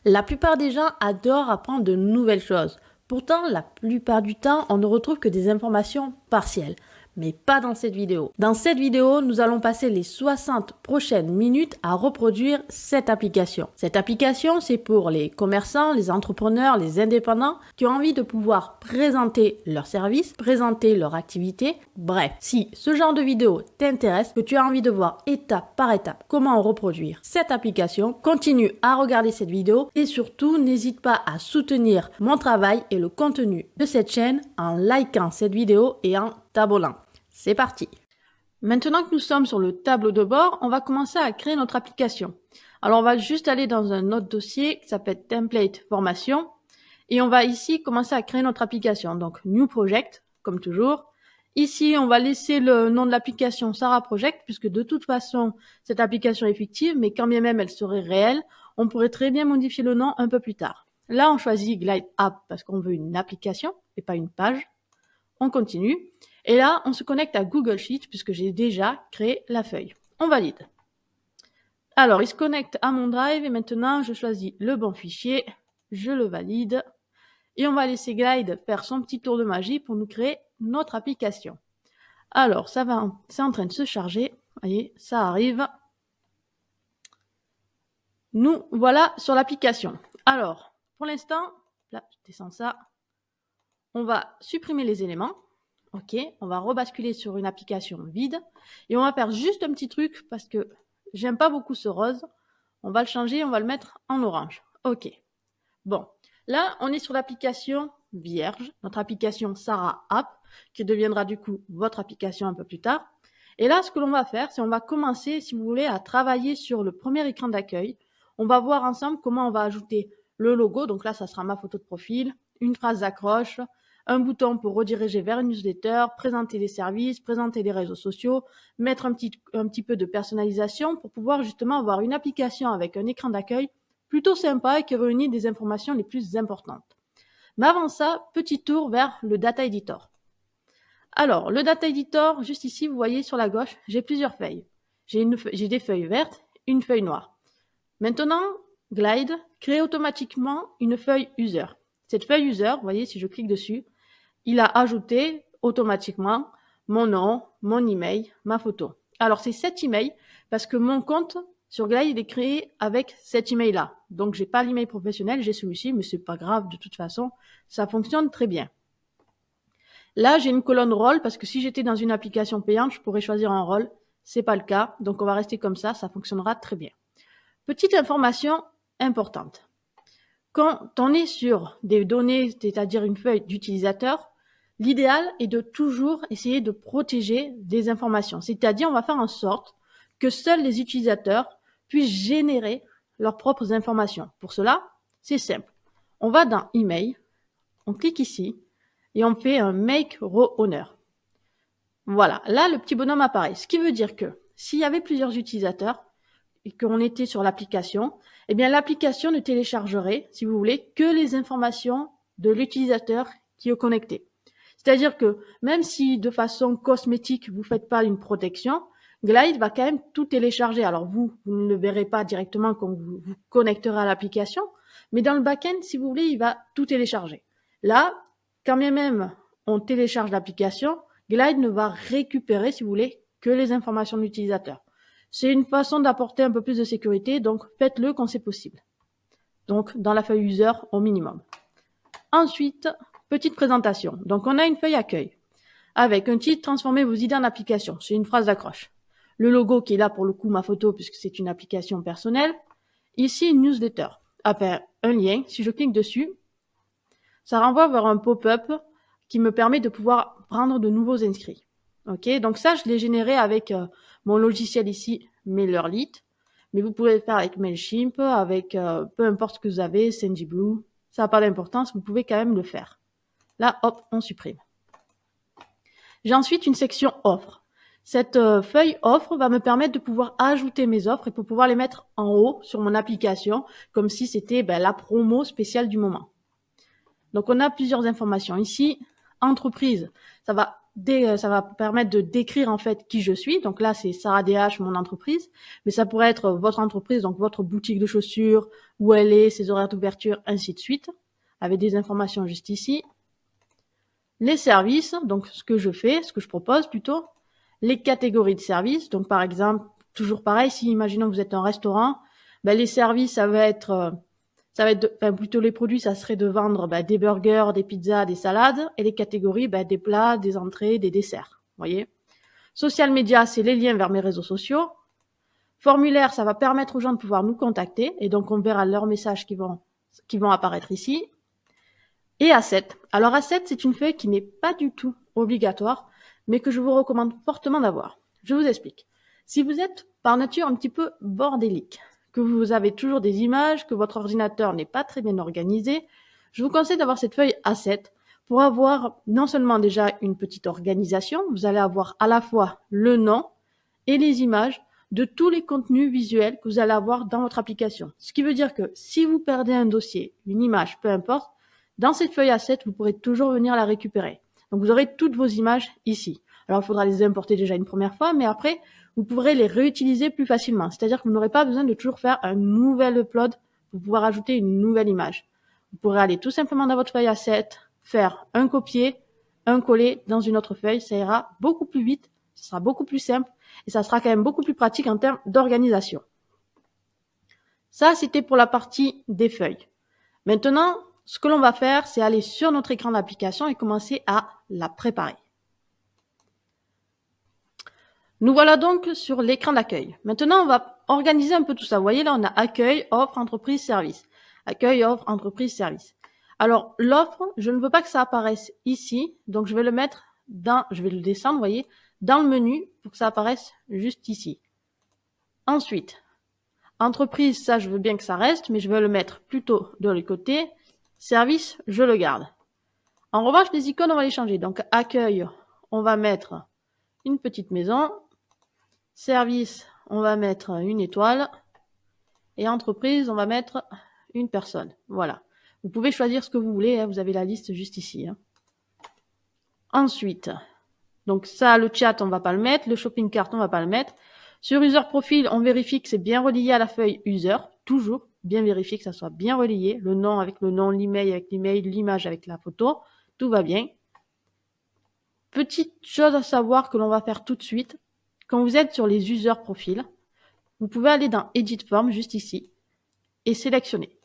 La plupart des gens adorent apprendre de nouvelles choses. Pourtant, la plupart du temps, on ne retrouve que des informations partielles. Mais pas dans cette vidéo. Dans cette vidéo, nous allons passer les 60 prochaines minutes à reproduire cette application. Cette application, c'est pour les commerçants, les entrepreneurs, les indépendants qui ont envie de pouvoir présenter leurs services, présenter leur activité. Bref, si ce genre de vidéo t'intéresse, que tu as envie de voir étape par étape comment reproduire cette application, continue à regarder cette vidéo et surtout n'hésite pas à soutenir mon travail et le contenu de cette chaîne en likant cette vidéo et en t'abonnant. C'est parti! Maintenant que nous sommes sur le tableau de bord, on va commencer à créer notre application. Alors on va juste aller dans un autre dossier qui s'appelle Template Formation et on va ici commencer à créer notre application. Donc New Project, comme toujours. Ici, on va laisser le nom de l'application Sarah Project puisque de toute façon, cette application est fictive, mais quand bien même elle serait réelle, on pourrait très bien modifier le nom un peu plus tard. Là, on choisit Glide App parce qu'on veut une application et pas une page. On continue. Et là, on se connecte à Google Sheet puisque j'ai déjà créé la feuille. On valide. Alors, il se connecte à mon Drive et maintenant, je choisis le bon fichier. Je le valide. Et on va laisser Glide faire son petit tour de magie pour nous créer notre application. Alors, c'est en train de se charger. Vous voyez, ça arrive. Nous voilà sur l'application. Alors, pour l'instant, là, je descends ça. On va supprimer les éléments. Ok, on va rebasculer sur une application vide et on va faire juste un petit truc parce que j'aime pas beaucoup ce rose. On va le changer, on va le mettre en orange. Ok. Bon, là, on est sur l'application vierge, notre application Sarah App, qui deviendra du coup votre application un peu plus tard. Et là, ce que l'on va faire, c'est on va commencer, si vous voulez, à travailler sur le premier écran d'accueil. On va voir ensemble comment on va ajouter le logo. Donc là, ça sera ma photo de profil, une phrase d'accroche, un bouton pour rediriger vers une newsletter, présenter les services, présenter les réseaux sociaux, mettre un petit peu de personnalisation pour pouvoir justement avoir une application avec un écran d'accueil plutôt sympa et qui réunit des informations les plus importantes. Mais avant ça, petit tour vers le Data Editor. Alors, le Data Editor, juste ici, vous voyez sur la gauche, j'ai plusieurs feuilles. J'ai des feuilles vertes, une feuille noire. Maintenant, Glide crée automatiquement une feuille User. Cette feuille User, vous voyez, si je clique dessus, il a ajouté automatiquement mon nom, mon email, ma photo. Alors, c'est cet email parce que mon compte sur Glide est créé avec cet email-là. Donc, j'ai pas l'email professionnel, j'ai celui-ci, mais c'est pas grave, de toute façon, ça fonctionne très bien. Là, j'ai une colonne rôle parce que si j'étais dans une application payante, je pourrais choisir un rôle. C'est pas le cas, donc on va rester comme ça fonctionnera très bien. Petite information importante. Quand on est sur des données, c'est-à-dire une feuille d'utilisateur, l'idéal est de toujours essayer de protéger des informations. C'est-à-dire, on va faire en sorte que seuls les utilisateurs puissent générer leurs propres informations. Pour cela, c'est simple. On va dans Email, on clique ici et on fait un Make Row Owner. Voilà, là, le petit bonhomme apparaît. Ce qui veut dire que s'il y avait plusieurs utilisateurs, et qu'on était sur l'application, eh bien l'application ne téléchargerait, si vous voulez, que les informations de l'utilisateur qui est connecté. C'est-à-dire que même si de façon cosmétique vous faites pas une protection, Glide va quand même tout télécharger. Alors vous ne le verrez pas directement quand vous vous connecterez à l'application, mais dans le back-end, si vous voulez, il va tout télécharger. Là, quand bien même on télécharge l'application, Glide ne va récupérer, si vous voulez, que les informations de l'utilisateur. C'est une façon d'apporter un peu plus de sécurité, donc faites-le quand c'est possible. Donc, dans la feuille user au minimum. Ensuite, petite présentation. Donc, on a une feuille accueil avec un titre « Transformez vos idées en application ». C'est une phrase d'accroche. Le logo qui est là pour le coup, ma photo, puisque c'est une application personnelle. Ici, une newsletter. Enfin, un lien. Si je clique dessus, ça renvoie vers un pop-up qui me permet de pouvoir prendre de nouveaux inscrits. Ok, donc ça, je l'ai généré avec mon logiciel ici, MailerLite, mais vous pouvez le faire avec Mailchimp, avec peu importe ce que vous avez, Sendinblue, ça n'a pas d'importance, vous pouvez quand même le faire. Là, hop, on supprime. J'ai ensuite une section offre. Cette feuille offre va me permettre de pouvoir ajouter mes offres et pour pouvoir les mettre en haut sur mon application, comme si c'était la promo spéciale du moment. Donc, on a plusieurs informations. Ici, entreprise, ça va ça va permettre de décrire en fait qui je suis. Donc là, c'est Sarah DH, mon entreprise. Mais ça pourrait être votre entreprise, donc votre boutique de chaussures, où elle est, ses horaires d'ouverture, ainsi de suite, avec des informations juste ici. Les services, donc ce que je fais, ce que je propose plutôt. Les catégories de services, donc par exemple, toujours pareil, si imaginons que vous êtes un restaurant, ben, les services, plutôt les produits, ça serait de vendre des burgers, des pizzas, des salades, et les catégories, des plats, des entrées, des desserts. Voyez. Social media, c'est les liens vers mes réseaux sociaux. Formulaire, ça va permettre aux gens de pouvoir nous contacter, et donc on verra leurs messages qui vont apparaître ici. Et asset. Alors asset, c'est une feuille qui n'est pas du tout obligatoire, mais que je vous recommande fortement d'avoir. Je vous explique. Si vous êtes par nature un petit peu bordélique, que vous avez toujours des images, que votre ordinateur n'est pas très bien organisé, je vous conseille d'avoir cette feuille A7 pour avoir non seulement déjà une petite organisation, vous allez avoir à la fois le nom et les images de tous les contenus visuels que vous allez avoir dans votre application. Ce qui veut dire que si vous perdez un dossier, une image, peu importe, dans cette feuille A7, vous pourrez toujours venir la récupérer. Donc vous aurez toutes vos images ici. Alors il faudra les importer déjà une première fois, mais après, vous pourrez les réutiliser plus facilement. C'est-à-dire que vous n'aurez pas besoin de toujours faire un nouvel upload pour pouvoir ajouter une nouvelle image. Vous pourrez aller tout simplement dans votre feuille A7, faire un copier, un coller dans une autre feuille. Ça ira beaucoup plus vite, ce sera beaucoup plus simple et ça sera quand même beaucoup plus pratique en termes d'organisation. Ça, c'était pour la partie des feuilles. Maintenant, ce que l'on va faire, c'est aller sur notre écran d'application et commencer à la préparer. Nous voilà donc sur l'écran d'accueil. Maintenant, on va organiser un peu tout ça. Vous voyez, là, on a accueil, offre, entreprise, service. Accueil, offre, entreprise, service. Alors, l'offre, je ne veux pas que ça apparaisse ici. Donc, je vais le mettre je vais le descendre, vous voyez, dans le menu pour que ça apparaisse juste ici. Ensuite, entreprise, ça, je veux bien que ça reste, mais je vais le mettre plutôt de l'autre côté. Service, je le garde. En revanche, les icônes, on va les changer. Donc, accueil, on va mettre une petite maison. Service, on va mettre une étoile. Et entreprise, on va mettre une personne. Voilà. Vous pouvez choisir ce que vous voulez. Hein. Vous avez la liste juste ici. Hein. Ensuite, donc ça, le chat, on va pas le mettre. Le shopping cart, on va pas le mettre. Sur user profile, on vérifie que c'est bien relié à la feuille user. Toujours bien vérifier que ça soit bien relié. Le nom avec le nom, l'email avec l'email, l'image avec la photo. Tout va bien. Petite chose à savoir que l'on va faire tout de suite. Quand vous êtes sur les user profils, vous pouvez aller dans Edit Form, juste ici, et sélectionner.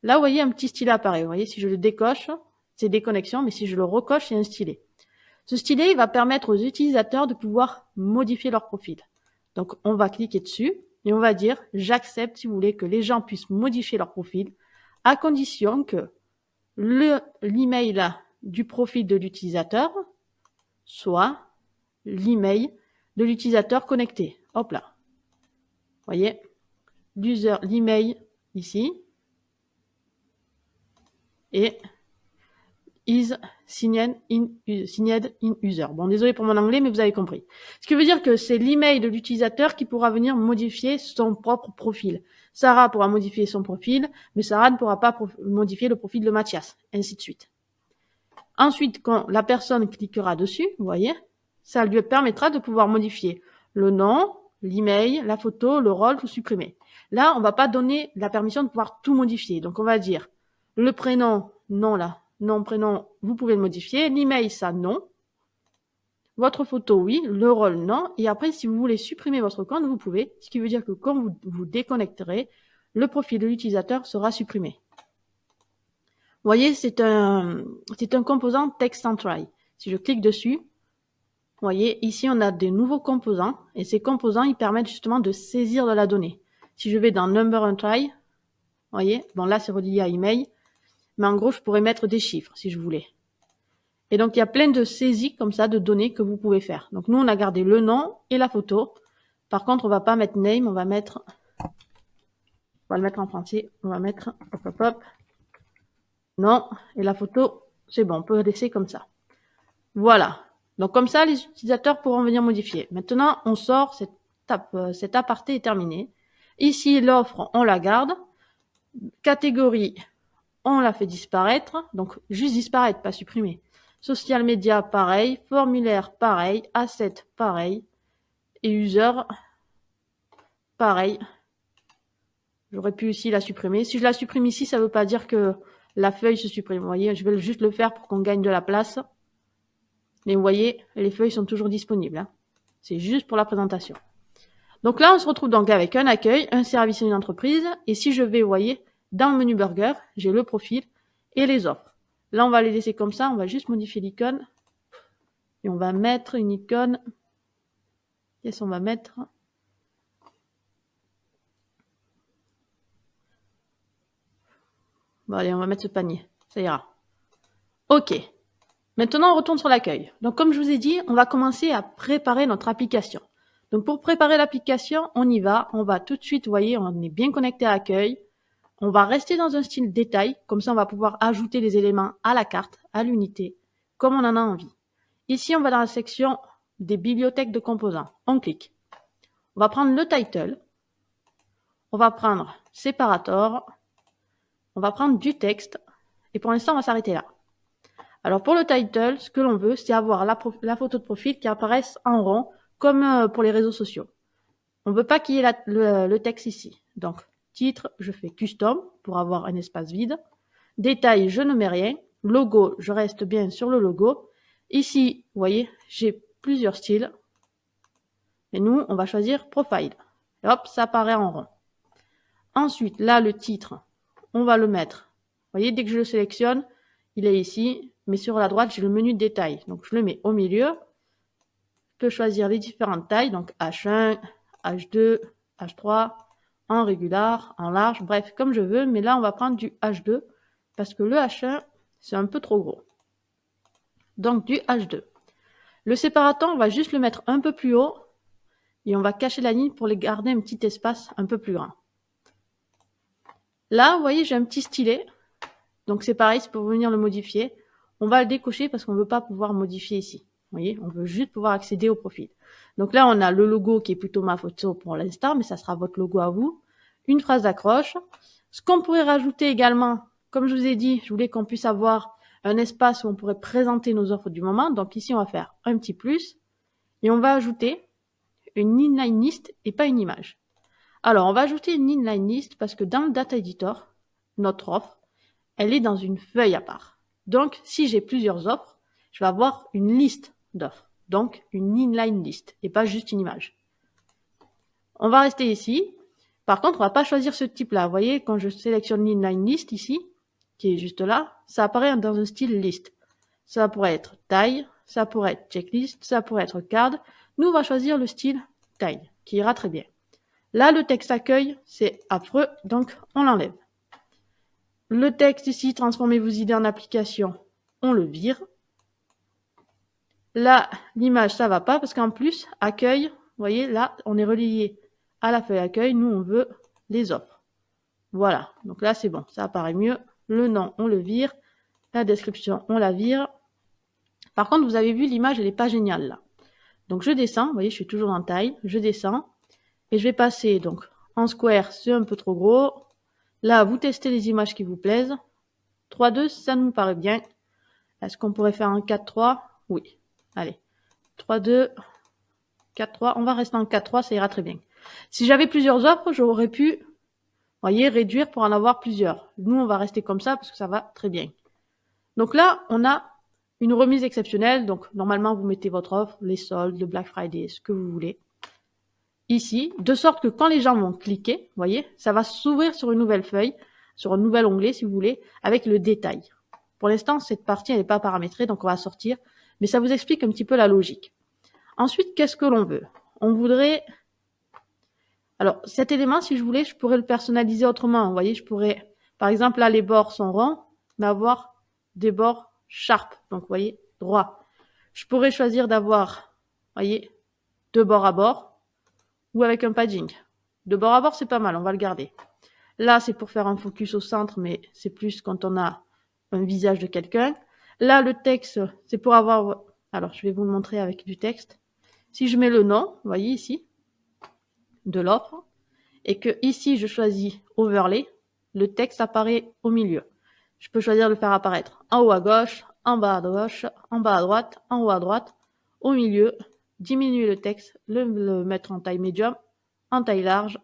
Là, vous voyez, un petit stylet apparaît. Vous voyez, si je le décoche, c'est déconnexion, mais si je le recoche, c'est un stylet. Ce stylet, il va permettre aux utilisateurs de pouvoir modifier leur profil. Donc, on va cliquer dessus et on va dire « J'accepte si vous voulez que les gens puissent modifier leur profil à condition que l'email du profil de l'utilisateur soit l'email de l'utilisateur connecté. » Hop là. Vous voyez, l'email ici et is signed in user. Bon, désolé pour mon anglais, mais vous avez compris. Ce qui veut dire que c'est l'email de l'utilisateur qui pourra venir modifier son propre profil. Sarah pourra modifier son profil, mais Sarah ne pourra pas modifier le profil de Mathias, ainsi de suite. Ensuite, quand la personne cliquera dessus, vous voyez, ça lui permettra de pouvoir modifier le nom, l'email, la photo, le rôle, tout supprimer. Là, on va pas donner la permission de pouvoir tout modifier. Donc, on va dire le prénom, non là, nom, prénom, vous pouvez le modifier. L'email, ça, non. Votre photo, oui. Le rôle, non. Et après, si vous voulez supprimer votre compte, vous pouvez. Ce qui veut dire que quand vous vous déconnecterez, le profil de l'utilisateur sera supprimé. Vous voyez, c'est un composant Text and Try. Si je clique dessus, vous voyez, ici, on a des nouveaux composants. Et ces composants, ils permettent justement de saisir de la donnée. Si je vais dans Number and Try, vous voyez, bon là, c'est relié à email. Mais en gros, je pourrais mettre des chiffres si je voulais. Et donc, il y a plein de saisies comme ça de données que vous pouvez faire. Donc, nous, on a gardé le nom et la photo. Par contre, on va pas mettre name, on va le mettre en français. On va mettre, hop, non. Et la photo, c'est bon, on peut laisser comme ça. Voilà. Donc, comme ça, les utilisateurs pourront venir modifier. Maintenant, on sort, cet aparté est terminé. Ici, l'offre, on la garde. Catégorie, on la fait disparaître. Donc, juste disparaître, pas supprimer. Social media, pareil. Formulaire, pareil. Asset, pareil. Et user, pareil. J'aurais pu aussi la supprimer. Si je la supprime ici, ça ne veut pas dire que la feuille se supprime. Vous voyez, je vais juste le faire pour qu'on gagne de la place. Mais vous voyez, les feuilles sont toujours disponibles. Hein. C'est juste pour la présentation. Donc là, on se retrouve donc avec un accueil, un service et une entreprise. Et si je vais, vous voyez, dans le menu burger, j'ai le profil et les offres. Là, on va les laisser comme ça. On va juste modifier l'icône. Et on va mettre une icône. Qu'est-ce qu'on va mettre? Bon, allez, on va mettre ce panier. Ça ira. OK. Maintenant, on retourne sur l'accueil. Donc, comme je vous ai dit, on va commencer à préparer notre application. Donc, pour préparer l'application, on y va. On va tout de suite, vous voyez, on est bien connecté à l'accueil. On va rester dans un style détail. Comme ça, on va pouvoir ajouter les éléments à la carte, à l'unité, comme on en a envie. Ici, on va dans la section des bibliothèques de composants. On clique. On va prendre le title. On va prendre Separator. On va prendre du texte. Et pour l'instant, on va s'arrêter là. Alors pour le title, ce que l'on veut, c'est avoir la photo de profil qui apparaisse en rond, comme pour les réseaux sociaux. On ne veut pas qu'il y ait le texte ici. Donc, titre, je fais custom pour avoir un espace vide. Détail, je ne mets rien. Logo, je reste bien sur le logo. Ici, vous voyez, j'ai plusieurs styles. Et nous, on va choisir profile. Et hop, ça apparaît en rond. Ensuite, là, le titre, on va le mettre. Vous voyez, dès que je le sélectionne, il est ici. Mais sur la droite, j'ai le menu de détail. Donc, je le mets au milieu. Je peux choisir les différentes tailles. Donc, H1, H2, H3, en régular, en large. Bref, comme je veux. Mais là, on va prendre du H2 parce que le H1, c'est un peu trop gros. Donc, du H2. Le séparateur, on va juste le mettre un peu plus haut. Et on va cacher la ligne pour les garder un petit espace un peu plus grand. Là, vous voyez, j'ai un petit stylet. Donc, c'est pareil, c'est pour venir le modifier. On va le décocher parce qu'on ne veut pas pouvoir modifier ici. Vous voyez, on veut juste pouvoir accéder au profil. Donc là, on a le logo qui est plutôt ma photo pour l'instant, mais ça sera votre logo à vous. Une phrase d'accroche. Ce qu'on pourrait rajouter également, comme je vous ai dit, je voulais qu'on puisse avoir un espace où on pourrait présenter nos offres du moment. Donc ici, on va faire un petit plus. Et on va ajouter une inline list et pas une image. Alors, on va ajouter une inline list parce que dans le data editor, notre offre, elle est dans une feuille à part. Donc, si j'ai plusieurs offres, je vais avoir une liste d'offres. Donc, une inline list et pas juste une image. On va rester ici. Par contre, on ne va pas choisir ce type-là. Vous voyez, quand je sélectionne l'inline list ici, qui est juste là, ça apparaît dans un style list. Ça pourrait être taille, ça pourrait être checklist, ça pourrait être card. Nous, on va choisir le style taille, qui ira très bien. Là, le texte accueil, c'est affreux, donc on l'enlève. Le texte ici, transformez vos idées en application, on le vire. Là, l'image, ça va pas, parce qu'en plus, accueil, vous voyez, là, on est relié à la feuille accueil. Nous, on veut les offres. Voilà, donc là, c'est bon, ça apparaît mieux. Le nom, on le vire. La description, on la vire. Par contre, vous avez vu, l'image, elle n'est pas géniale, là. Donc, je descends, vous voyez, je suis toujours en taille. Je descends, et je vais passer, donc, en square, c'est un peu trop gros. Là, vous testez les images qui vous plaisent. 3:2, ça nous paraît bien. Est-ce qu'on pourrait faire un 4:3? Oui. Allez. 3:2, 4:3. On va rester en 4:3, ça ira très bien. Si j'avais plusieurs offres, j'aurais pu, voyez, réduire pour en avoir plusieurs. Nous, on va rester comme ça parce que ça va très bien. Donc là, on a une remise exceptionnelle. Donc, normalement, vous mettez votre offre, les soldes, le Black Friday, ce que vous voulez. Ici, de sorte que quand les gens vont cliquer, vous voyez, ça va s'ouvrir sur une nouvelle feuille, sur un nouvel onglet, si vous voulez, avec le détail. Pour l'instant, cette partie, elle n'est pas paramétrée, donc on va sortir. Mais ça vous explique un petit peu la logique. Ensuite, qu'est-ce que l'on veut? On voudrait... Alors, cet élément, si je voulais, je pourrais le personnaliser autrement. Vous voyez, je pourrais... Par exemple, là, les bords sont ronds, mais avoir des bords sharp. Donc, vous voyez, droit. Je pourrais choisir d'avoir, vous voyez, 2 bords à bord. Ou avec un padding. De bord à bord, c'est pas mal, on va le garder. Là, c'est pour faire un focus au centre, mais c'est plus quand on a un visage de quelqu'un. Là, le texte, c'est pour avoir... Alors, je vais vous le montrer avec du texte. Si je mets le nom, vous voyez ici, de l'offre, et que ici, je choisis Overlay, le texte apparaît au milieu. Je peux choisir de le faire apparaître en haut à gauche, en bas à gauche, en bas à droite, en haut à droite, au milieu, diminuer le texte, le mettre en taille médium, en taille large,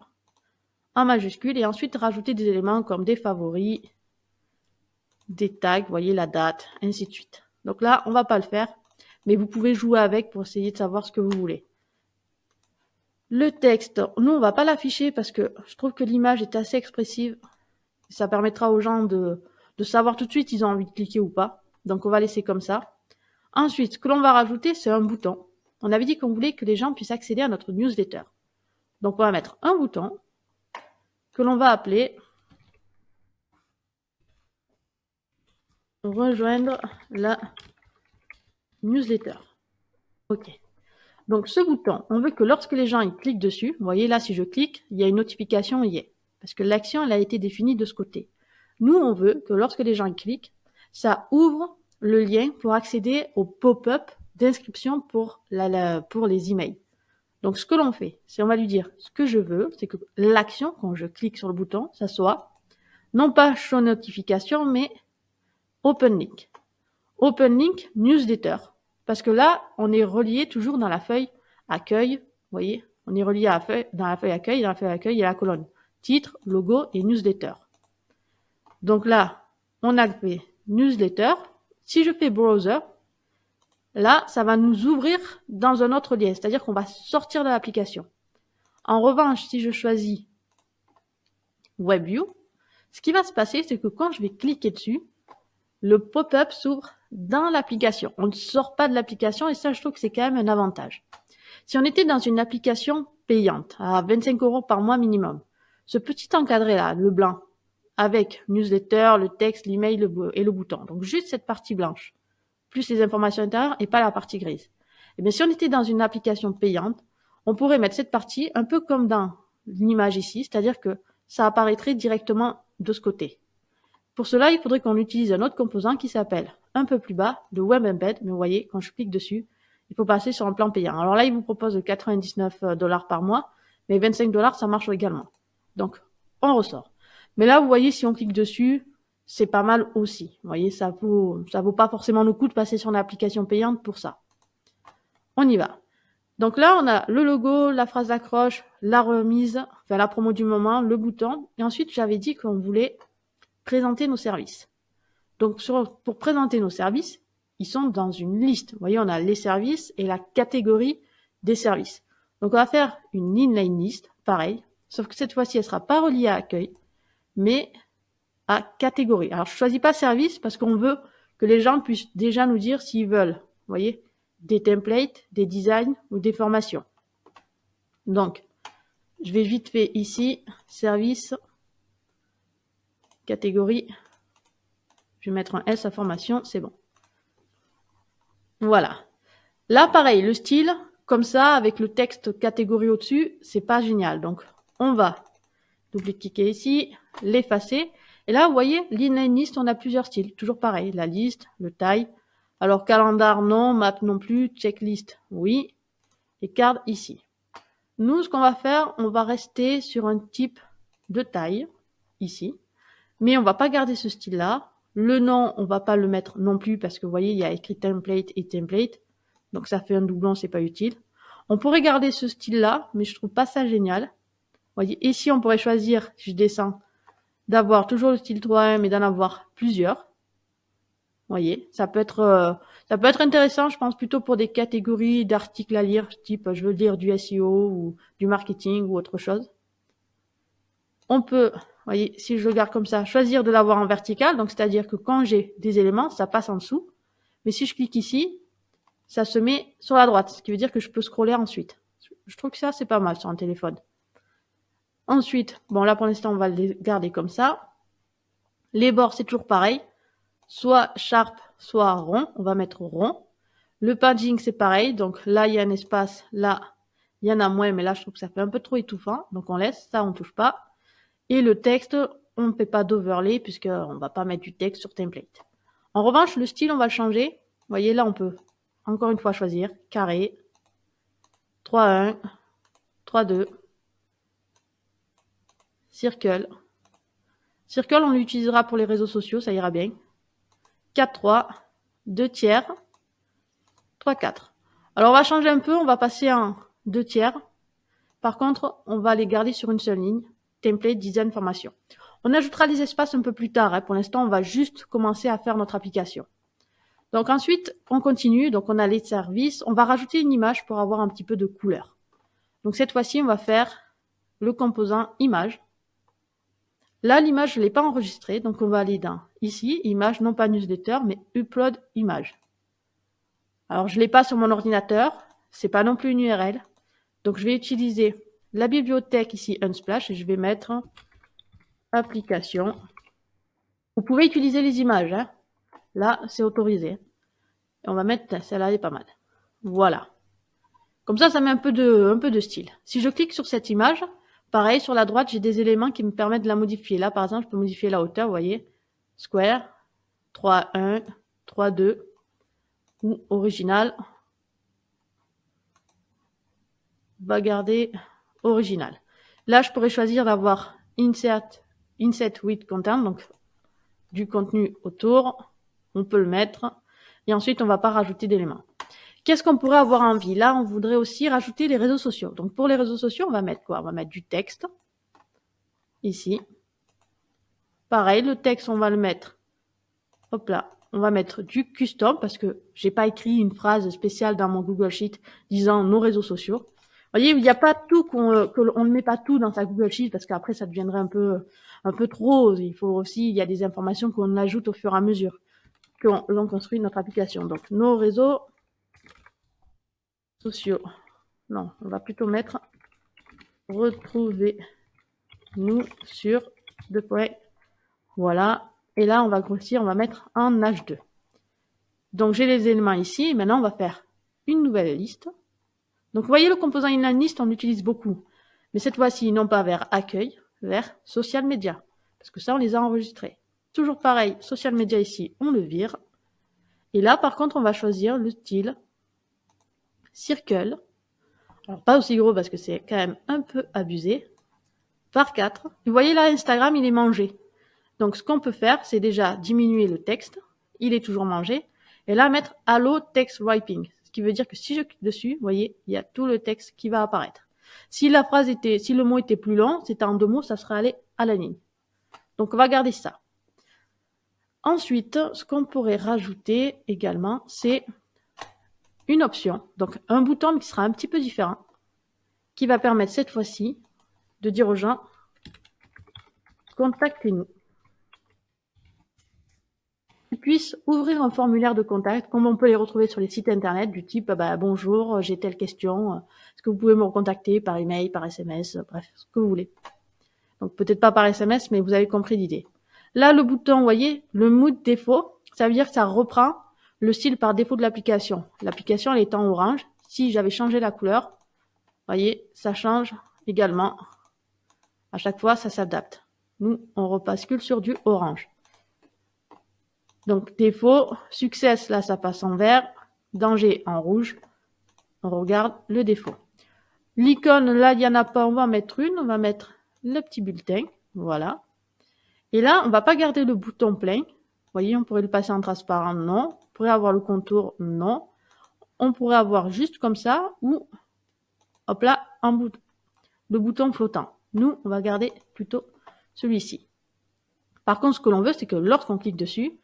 en majuscule, et ensuite rajouter des éléments comme des favoris, des tags, vous voyez la date, ainsi de suite. Donc là, on va pas le faire, mais vous pouvez jouer avec pour essayer de savoir ce que vous voulez. Le texte, nous, on va pas l'afficher parce que je trouve que l'image est assez expressive. Ça permettra aux gens de savoir tout de suite s'ils ont envie de cliquer ou pas. Donc, on va laisser comme ça. Ensuite, ce que l'on va rajouter, c'est un bouton. On avait dit qu'on voulait que les gens puissent accéder à notre newsletter. Donc, on va mettre un bouton que l'on va appeler « Rejoindre la newsletter ». OK. Donc, ce bouton, on veut que lorsque les gens ils cliquent dessus, vous voyez là, si je clique, il y a une notification y est. Parce que l'action, elle a été définie de ce côté. Nous, on veut que lorsque les gens cliquent, ça ouvre le lien pour accéder au pop-up d'inscription pour les emails. Donc, ce que l'on fait, c'est on va lui dire ce que je veux, c'est que l'action, quand je clique sur le bouton, ça soit non pas show notification, mais open link. Open link newsletter. Parce que là, on est relié toujours dans la feuille accueil. Vous voyez, on est relié dans la feuille accueil. Dans la feuille accueil, il y a la colonne titre, logo et newsletter. Donc là, on a fait newsletter. Si je fais browser, là, ça va nous ouvrir dans un autre lien. C'est-à-dire qu'on va sortir de l'application. En revanche, si je choisis WebView, ce qui va se passer, c'est que quand je vais cliquer dessus, le pop-up s'ouvre dans l'application. On ne sort pas de l'application et ça, je trouve que c'est quand même un avantage. Si on était dans une application payante à 25 € par mois minimum, ce petit encadré-là, le blanc, avec newsletter, le texte, l'email et le bouton, donc juste cette partie blanche, plus les informations intérieures et pas la partie grise. Et bien, si on était dans une application payante, on pourrait mettre cette partie un peu comme dans l'image ici, c'est-à-dire que ça apparaîtrait directement de ce côté. Pour cela, il faudrait qu'on utilise un autre composant qui s'appelle, un peu plus bas, le Web Embed. Mais vous voyez, quand je clique dessus, il faut passer sur un plan payant. Alors là, il vous propose 99 $ par mois, mais 25 $, ça marche également. Donc, on ressort. Mais là, vous voyez, si on clique dessus, c'est pas mal aussi. Vous voyez, ça vaut pas forcément le coup de passer sur une application payante pour ça. On y va. Donc là, on a le logo, la phrase d'accroche, la remise, enfin la promo du moment, le bouton. Et ensuite, j'avais dit qu'on voulait présenter nos services. Donc, pour présenter nos services, ils sont dans une liste. Vous voyez, on a les services et la catégorie des services. Donc, on va faire une inline list, pareil, sauf que cette fois-ci, elle sera pas reliée à accueil, mais à catégorie. Alors, je choisis pas service parce qu'on veut que les gens puissent déjà nous dire s'ils veulent, vous voyez, des templates, des designs ou des formations. Donc, je vais vite fait ici, service, catégorie. Je vais mettre un S à formation, c'est bon. Voilà. Là, pareil, le style, comme ça, avec le texte catégorie au-dessus, c'est pas génial. Donc, on va double-cliquer ici, l'effacer. Et là, vous voyez, l'inline list, on a plusieurs styles. Toujours pareil, la liste, le taille. Alors, calendar, non, map non plus, checklist, oui. Et card ici. Nous, ce qu'on va faire, on va rester sur un type de taille, ici. Mais on va pas garder ce style-là. Le nom, on va pas le mettre non plus parce que vous voyez, il y a écrit template et template. Donc ça fait un doublon, c'est pas utile. On pourrait garder ce style-là, mais je trouve pas ça génial. Vous voyez, ici, on pourrait choisir, si je descends, d'avoir toujours le style 3M et d'en avoir plusieurs. Vous voyez, ça peut être intéressant, je pense, plutôt pour des catégories d'articles à lire, type, je veux lire du SEO ou du marketing ou autre chose. On peut, vous voyez, si je le garde comme ça, choisir de l'avoir en vertical, donc c'est-à-dire que quand j'ai des éléments, ça passe en dessous. Mais si je clique ici, ça se met sur la droite, ce qui veut dire que je peux scroller ensuite. Je trouve que ça, c'est pas mal sur un téléphone. Ensuite, bon là pour l'instant, on va le garder comme ça. Les bords, c'est toujours pareil. Soit sharp, soit rond. On va mettre rond. Le padding, c'est pareil. Donc là, il y a un espace. Là, il y en a moins, mais là, je trouve que ça fait un peu trop étouffant. Donc on laisse. Ça, on touche pas. Et le texte, on ne fait pas d'overlay puisqu'on ne va pas mettre du texte sur template. En revanche, le style, on va le changer. Vous voyez, là, on peut encore une fois choisir carré, 3-1, 3-2, circle. Circle, on l'utilisera pour les réseaux sociaux, ça ira bien. 4-3, 2 tiers, 3 quarts. Alors on va changer un peu, on va passer en 2 tiers. Par contre, on va les garder sur une seule ligne. Template, design, formation. On ajoutera les espaces un peu plus tard. Hein. Pour l'instant, on va juste commencer à faire notre application. Donc ensuite, on continue. Donc on a les services. On va rajouter une image pour avoir un petit peu de couleur. Donc cette fois-ci, on va faire le composant image. Là, l'image, je ne l'ai pas enregistrée. Donc on va aller dans ici, image, non pas newsletter, mais upload image. Alors je ne l'ai pas sur mon ordinateur. C'est pas non plus une URL. Donc je vais utiliser la bibliothèque ici Unsplash et je vais mettre application. Vous pouvez utiliser les images. Hein. Là, c'est autorisé. Et on va mettre celle-là, elle est pas mal. Voilà. Comme ça met un peu de style. Si je clique sur cette image, pareil, sur la droite, j'ai des éléments qui me permettent de la modifier. Là, par exemple, je peux modifier la hauteur, vous voyez. Square, 3.1, 3.2 ou original. On va garder original. Là, je pourrais choisir d'avoir insert with content, donc du contenu autour. On peut le mettre. Et ensuite, on ne va pas rajouter d'éléments. Qu'est-ce qu'on pourrait avoir envie? Là, on voudrait aussi rajouter les réseaux sociaux. Donc, pour les réseaux sociaux, on va mettre quoi? On va mettre du texte. Ici. Pareil, le texte, on va le mettre. Hop là. On va mettre du custom parce que j'ai pas écrit une phrase spéciale dans mon Google Sheet disant nos réseaux sociaux. Vous voyez, il n'y a pas tout on ne met pas tout dans sa Google Sheet parce qu'après, ça deviendrait un peu trop. Il faut aussi, il y a des informations qu'on ajoute au fur et à mesure que l'on construit notre application. Donc, nos réseaux sociaux. Non, on va plutôt mettre retrouvez-nous sur 2 points. Voilà. Et là, on va grossir, on va mettre en H2. Donc, j'ai les éléments ici. Maintenant, on va faire une nouvelle liste. Donc, vous voyez, le composant inline list, on l'utilise beaucoup. Mais cette fois-ci, non pas vers accueil, vers social media. Parce que ça, on les a enregistrés. Toujours pareil, social media ici, on le vire. Et là, par contre, on va choisir le style circle. Alors, pas aussi gros parce que c'est quand même un peu abusé. Par 4. Vous voyez là, Instagram, il est mangé. Donc, ce qu'on peut faire, c'est déjà diminuer le texte. Il est toujours mangé. Et là, mettre Allo Text Wrapping. Ce qui veut dire que si je clique dessus, vous voyez, il y a tout le texte qui va apparaître. Si le mot était plus long, c'était en 2 mots, ça serait allé à la ligne. Donc, on va garder ça. Ensuite, ce qu'on pourrait rajouter également, c'est une option, donc un bouton qui sera un petit peu différent, qui va permettre cette fois-ci de dire aux gens « Contactez-nous ». Ils puissent ouvrir un formulaire de contact, comme on peut les retrouver sur les sites internet, du type « Bonjour, j'ai telle question, est-ce que vous pouvez me recontacter par email, par SMS, bref, ce que vous voulez ». Donc peut-être pas par SMS, mais vous avez compris l'idée. Là, le bouton, vous voyez, le mood défaut, ça veut dire que ça reprend le style par défaut de l'application. L'application, elle est en orange. Si j'avais changé la couleur, vous voyez, ça change également. À chaque fois, ça s'adapte. Nous, on rebascule sur du orange. Donc, défaut, success, là, ça passe en vert. Danger, en rouge. On regarde le défaut. L'icône, là, il n'y en a pas, on va en mettre une. On va mettre le petit bulletin. Voilà. Et là, on va pas garder le bouton plein. Vous voyez, on pourrait le passer en transparent, non. On pourrait avoir le contour, non. On pourrait avoir juste comme ça, ou, hop là, le bouton flottant. Nous, on va garder plutôt celui-ci. Par contre, ce que l'on veut, c'est que lorsqu'on clique dessus,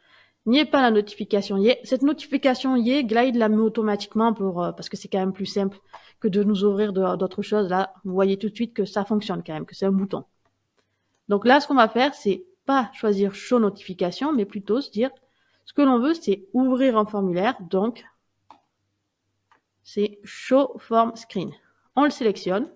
il n'y ait pas la notification. Cette notification Glide la met automatiquement parce que c'est quand même plus simple que de nous ouvrir d'autres choses. Là, vous voyez tout de suite que ça fonctionne quand même, que c'est un bouton. Donc là, ce qu'on va faire, c'est pas choisir Show Notification, mais plutôt se dire, ce que l'on veut, c'est ouvrir un formulaire. Donc, c'est Show Form Screen. On le sélectionne.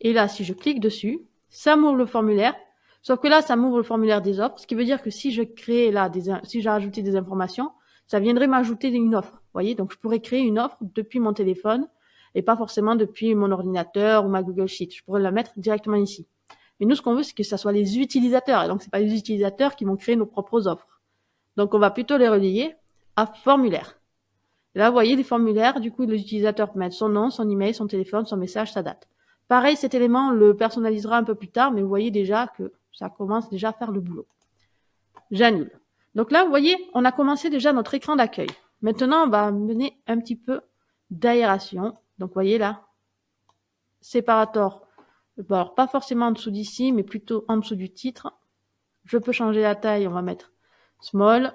Et là, si je clique dessus, ça m'ouvre le formulaire. Sauf que là, ça m'ouvre le formulaire des offres. Ce qui veut dire que si je crée là, si j'ai rajouté des informations, ça viendrait m'ajouter une offre. Vous voyez, donc je pourrais créer une offre depuis mon téléphone et pas forcément depuis mon ordinateur ou ma Google Sheet. Je pourrais la mettre directement ici. Mais nous, ce qu'on veut, c'est que ça soit les utilisateurs. Et donc, c'est pas les utilisateurs qui vont créer nos propres offres. Donc, on va plutôt les relier à formulaire. Et là, vous voyez les formulaires. Du coup, les utilisateurs peuvent mettre son nom, son email, son téléphone, son message, sa date. Pareil, cet élément, on le personnalisera un peu plus tard, mais vous voyez déjà que ça commence déjà à faire le boulot. J'annule. Donc là, vous voyez, on a commencé déjà notre écran d'accueil. Maintenant, on va mener un petit peu d'aération. Donc, vous voyez là, séparateur. Bon, alors, pas forcément en dessous d'ici, mais plutôt en dessous du titre. Je peux changer la taille, on va mettre small.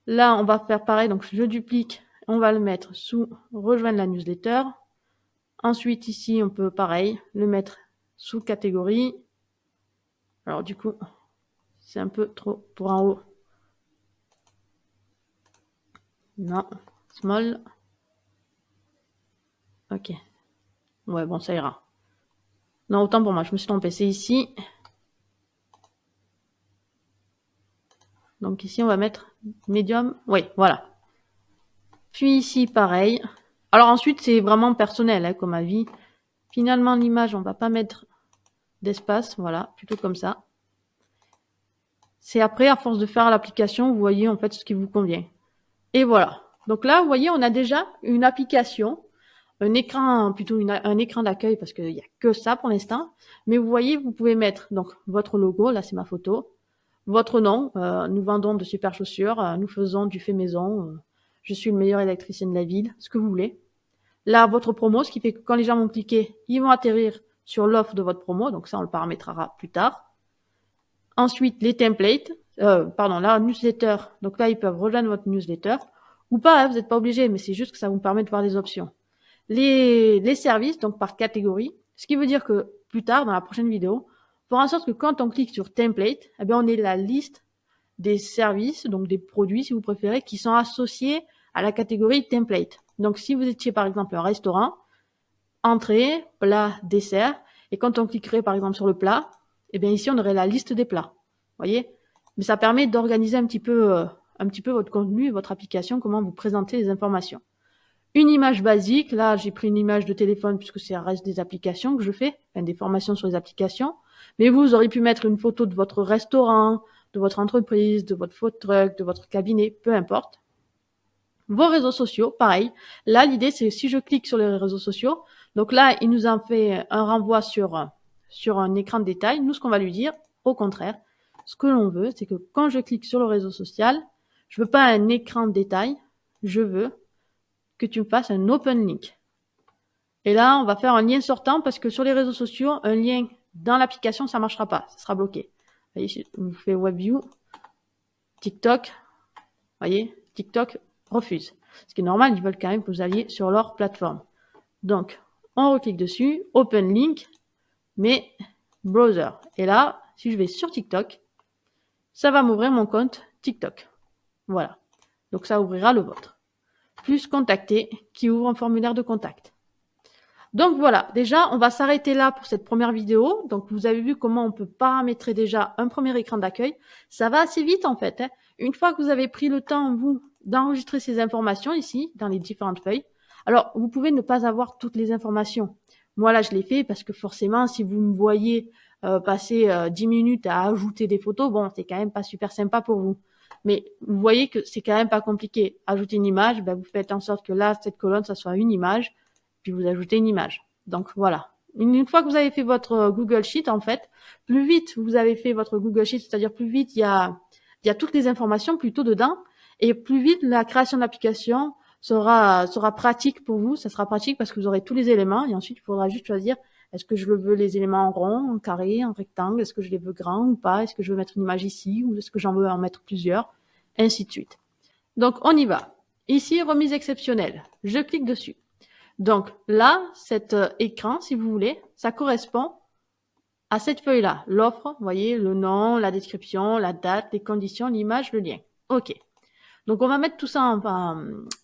Là, on va faire pareil, donc je duplique, on va le mettre sous rejoindre la newsletter. Ensuite, ici, on peut pareil, le mettre sous catégorie. Alors du coup, c'est un peu trop pour en haut. Non, small. Ok. Ouais, bon, ça ira. Non, autant pour moi, je me suis trompée, c'est ici. Donc ici, on va mettre medium. Oui, voilà. Puis ici, pareil. Alors ensuite, c'est vraiment personnel, hein, comme avis. Finalement, l'image, on va pas mettre d'espace, voilà, plutôt comme ça. C'est après, à force de faire l'application, vous voyez en fait ce qui vous convient. Et voilà. Donc là, vous voyez, on a déjà une application, un écran, plutôt un écran d'accueil parce qu'il n'y a que ça pour l'instant. Mais vous voyez, vous pouvez mettre donc votre logo, là c'est ma photo, votre nom, nous vendons de super chaussures, nous faisons du fait maison, je suis le meilleur électricien de la ville, ce que vous voulez. Là, votre promo, ce qui fait que quand les gens vont cliquer, ils vont atterrir sur l'offre de votre promo, donc ça on le paramétrera plus tard. Ensuite, les templates, la newsletter. Donc là, ils peuvent rejoindre votre newsletter ou pas, hein, vous n'êtes pas obligé, mais c'est juste que ça vous permet de voir des options. Les services, donc par catégorie, ce qui veut dire que plus tard, dans la prochaine vidéo, on fera en sorte que quand on clique sur template, eh bien, on ait la liste des services, donc des produits, si vous préférez, qui sont associés à la catégorie template. Donc, si vous étiez par exemple un restaurant, entrée, plat, dessert, et quand on cliquerait par exemple sur le plat, eh bien ici on aurait la liste des plats. Voyez? Mais ça permet d'organiser un petit peu votre contenu et votre application, comment vous présentez les informations. Une image basique, là j'ai pris une image de téléphone puisque c'est le reste des applications que je fais, enfin, des formations sur les applications. Mais vous auriez pu mettre une photo de votre restaurant, de votre entreprise, de votre food truck, de votre cabinet, peu importe. Vos réseaux sociaux, pareil. Là, l'idée, c'est si je clique sur les réseaux sociaux, donc là, il nous en fait un renvoi sur un écran de détail. Nous, ce qu'on va lui dire, au contraire, ce que l'on veut, c'est que quand je clique sur le réseau social, je veux pas un écran de détail, je veux que tu me fasses un open link. Et là, on va faire un lien sortant parce que sur les réseaux sociaux, un lien dans l'application, ça marchera pas, ça sera bloqué. Vous voyez, je fais WebView, TikTok, voyez, TikTok refuse. Ce qui est normal, ils veulent quand même que vous alliez sur leur plateforme. Donc, on reclique dessus, Open Link, mais browser. Et là, si je vais sur TikTok, ça va m'ouvrir mon compte TikTok. Voilà. Donc, ça ouvrira le vôtre. Plus contacter, qui ouvre un formulaire de contact. Donc voilà, déjà, on va s'arrêter là pour cette première vidéo. Donc, vous avez vu comment on peut paramétrer déjà un premier écran d'accueil. Ça va assez vite, en fait. Hein. Une fois que vous avez pris le temps, vous, d'enregistrer ces informations ici, dans les différentes feuilles. Alors, vous pouvez ne pas avoir toutes les informations. Moi, là, je l'ai fait parce que forcément, si vous me voyez passer 10 minutes à ajouter des photos, bon, c'est quand même pas super sympa pour vous. Mais vous voyez que c'est quand même pas compliqué. Ajouter une image, ben, vous faites en sorte que là, cette colonne, ça soit une image, puis vous ajoutez une image. Donc, voilà. Une fois que vous avez fait votre Google Sheet, en fait, plus vite vous avez fait votre Google Sheet, c'est-à-dire plus vite il y a toutes les informations plutôt dedans, et plus vite la création de l'application sera pratique pour vous. Ça sera pratique parce que vous aurez tous les éléments et ensuite il faudra juste choisir est-ce que je veux les éléments en rond, en carré, en rectangle, est-ce que je les veux grands ou pas, est-ce que je veux mettre une image ici ou est-ce que j'en veux en mettre plusieurs, ainsi de suite. Donc on y va. Ici, remise exceptionnelle. Je clique dessus. Donc là, cet écran, si vous voulez, ça correspond à cette feuille-là. L'offre, vous voyez, le nom, la description, la date, les conditions, l'image, le lien. OK. Donc, on va mettre tout ça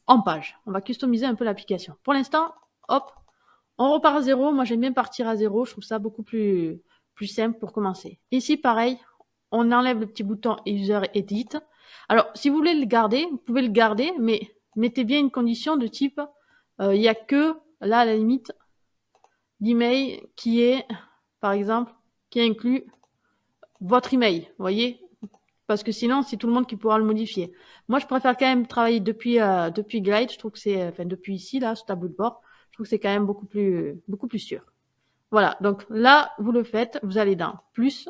en page. On va customiser un peu l'application. Pour l'instant, hop, on repart à zéro. Moi, j'aime bien partir à zéro. Je trouve ça beaucoup plus simple pour commencer. Ici, pareil, on enlève le petit bouton User Edit. Alors, si vous voulez le garder, vous pouvez le garder, mais mettez bien une condition de type, il n'y a que, là, à la limite, l'email qui est, par exemple, qui inclut votre email. Vous voyez? Parce que sinon, c'est tout le monde qui pourra le modifier. Moi, je préfère quand même travailler depuis Glide. Je trouve que c'est, enfin, depuis ici, là, ce tableau de bord, je trouve que c'est quand même beaucoup plus sûr. Voilà. Donc là, vous le faites. Vous allez dans plus.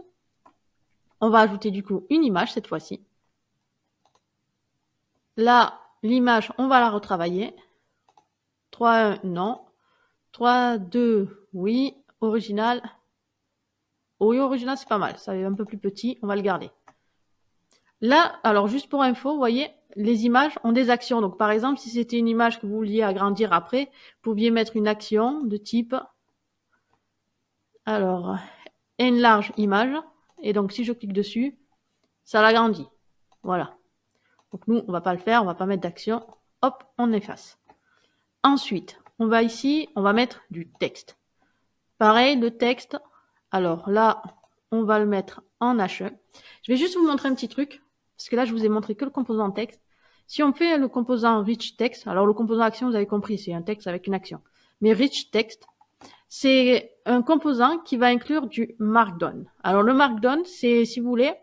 On va ajouter du coup une image cette fois-ci. Là, l'image, on va la retravailler. 3.1, non. 3.2, oui. Original. Oui, original, c'est pas mal. Ça est un peu plus petit, on va le garder. Là, alors juste pour info, vous voyez, les images ont des actions. Donc par exemple, si c'était une image que vous vouliez agrandir après, vous pouviez mettre une action de type, alors, enlarge image. Et donc si je clique dessus, ça l'agrandit. Voilà. Donc nous, on va pas le faire, on va pas mettre d'action. Hop, on efface. Ensuite, on va ici, on va mettre du texte. Pareil, le texte. Alors là, on va le mettre en HE. Je vais juste vous montrer un petit truc, parce que là, je vous ai montré que le composant texte. Si on fait le composant rich text, alors le composant action, vous avez compris, c'est un texte avec une action. Mais rich text, c'est un composant qui va inclure du markdown. Alors le markdown, c'est, si vous voulez,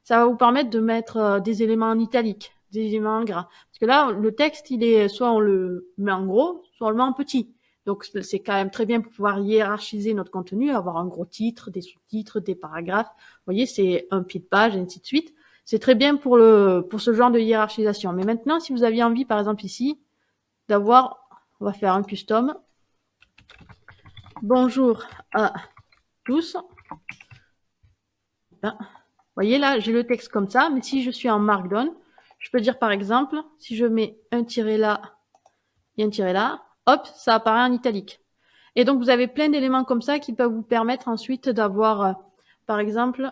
ça va vous permettre de mettre des éléments en italique, des éléments en gras. Parce que là, le texte, il est, soit on le met en gros, soit on le met en petit. Donc c'est quand même très bien pour pouvoir hiérarchiser notre contenu, avoir un gros titre, des sous-titres, des paragraphes. Vous voyez, c'est un pied de page, et ainsi de suite. C'est très bien pour ce genre de hiérarchisation. Mais maintenant, si vous aviez envie, par exemple ici, d'avoir, on va faire un custom. Bonjour à tous. Vous voyez là, j'ai le texte comme ça, mais si je suis en markdown, je peux dire par exemple, si je mets un tiret là et un tiret là, hop, ça apparaît en italique. Et donc vous avez plein d'éléments comme ça qui peuvent vous permettre ensuite d'avoir, par exemple,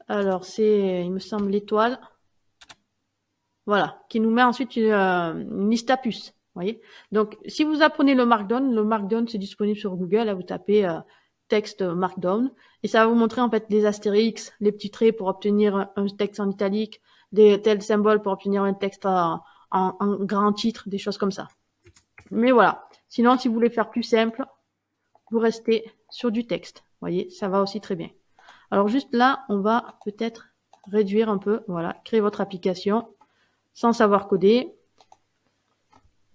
alors c'est, il me semble, l'étoile, voilà, qui nous met ensuite une liste à puces. Voyez. Donc si vous apprenez le Markdown c'est disponible sur Google, là vous tapez texte Markdown, et ça va vous montrer en fait les astérix, les petits traits pour obtenir un texte en italique, des tels symboles pour obtenir un texte en grand titre, des choses comme ça. Mais voilà. Sinon, si vous voulez faire plus simple, vous restez sur du texte. Vous voyez, ça va aussi très bien. Alors juste là, on va peut-être réduire un peu. Voilà, créer votre application sans savoir coder.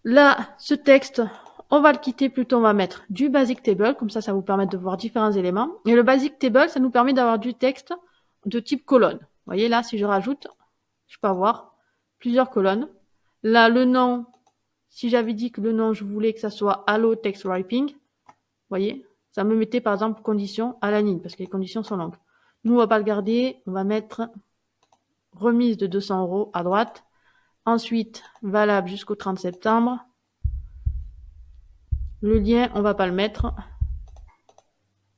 Là, ce texte, on va le quitter plutôt, on va mettre du basic table, comme ça vous permet de voir différents éléments. Et le basic table, ça nous permet d'avoir du texte de type colonne. Vous voyez là, si je rajoute, je peux avoir plusieurs colonnes. Là, le nom, si j'avais dit que le nom, je voulais que ça soit Hello Text Wrapping, vous voyez, ça me mettait par exemple condition à la ligne, parce que les conditions sont longues. Nous, on va pas le garder, on va mettre remise de 200 € à droite. Ensuite, valable jusqu'au 30 septembre. Le lien, on va pas le mettre.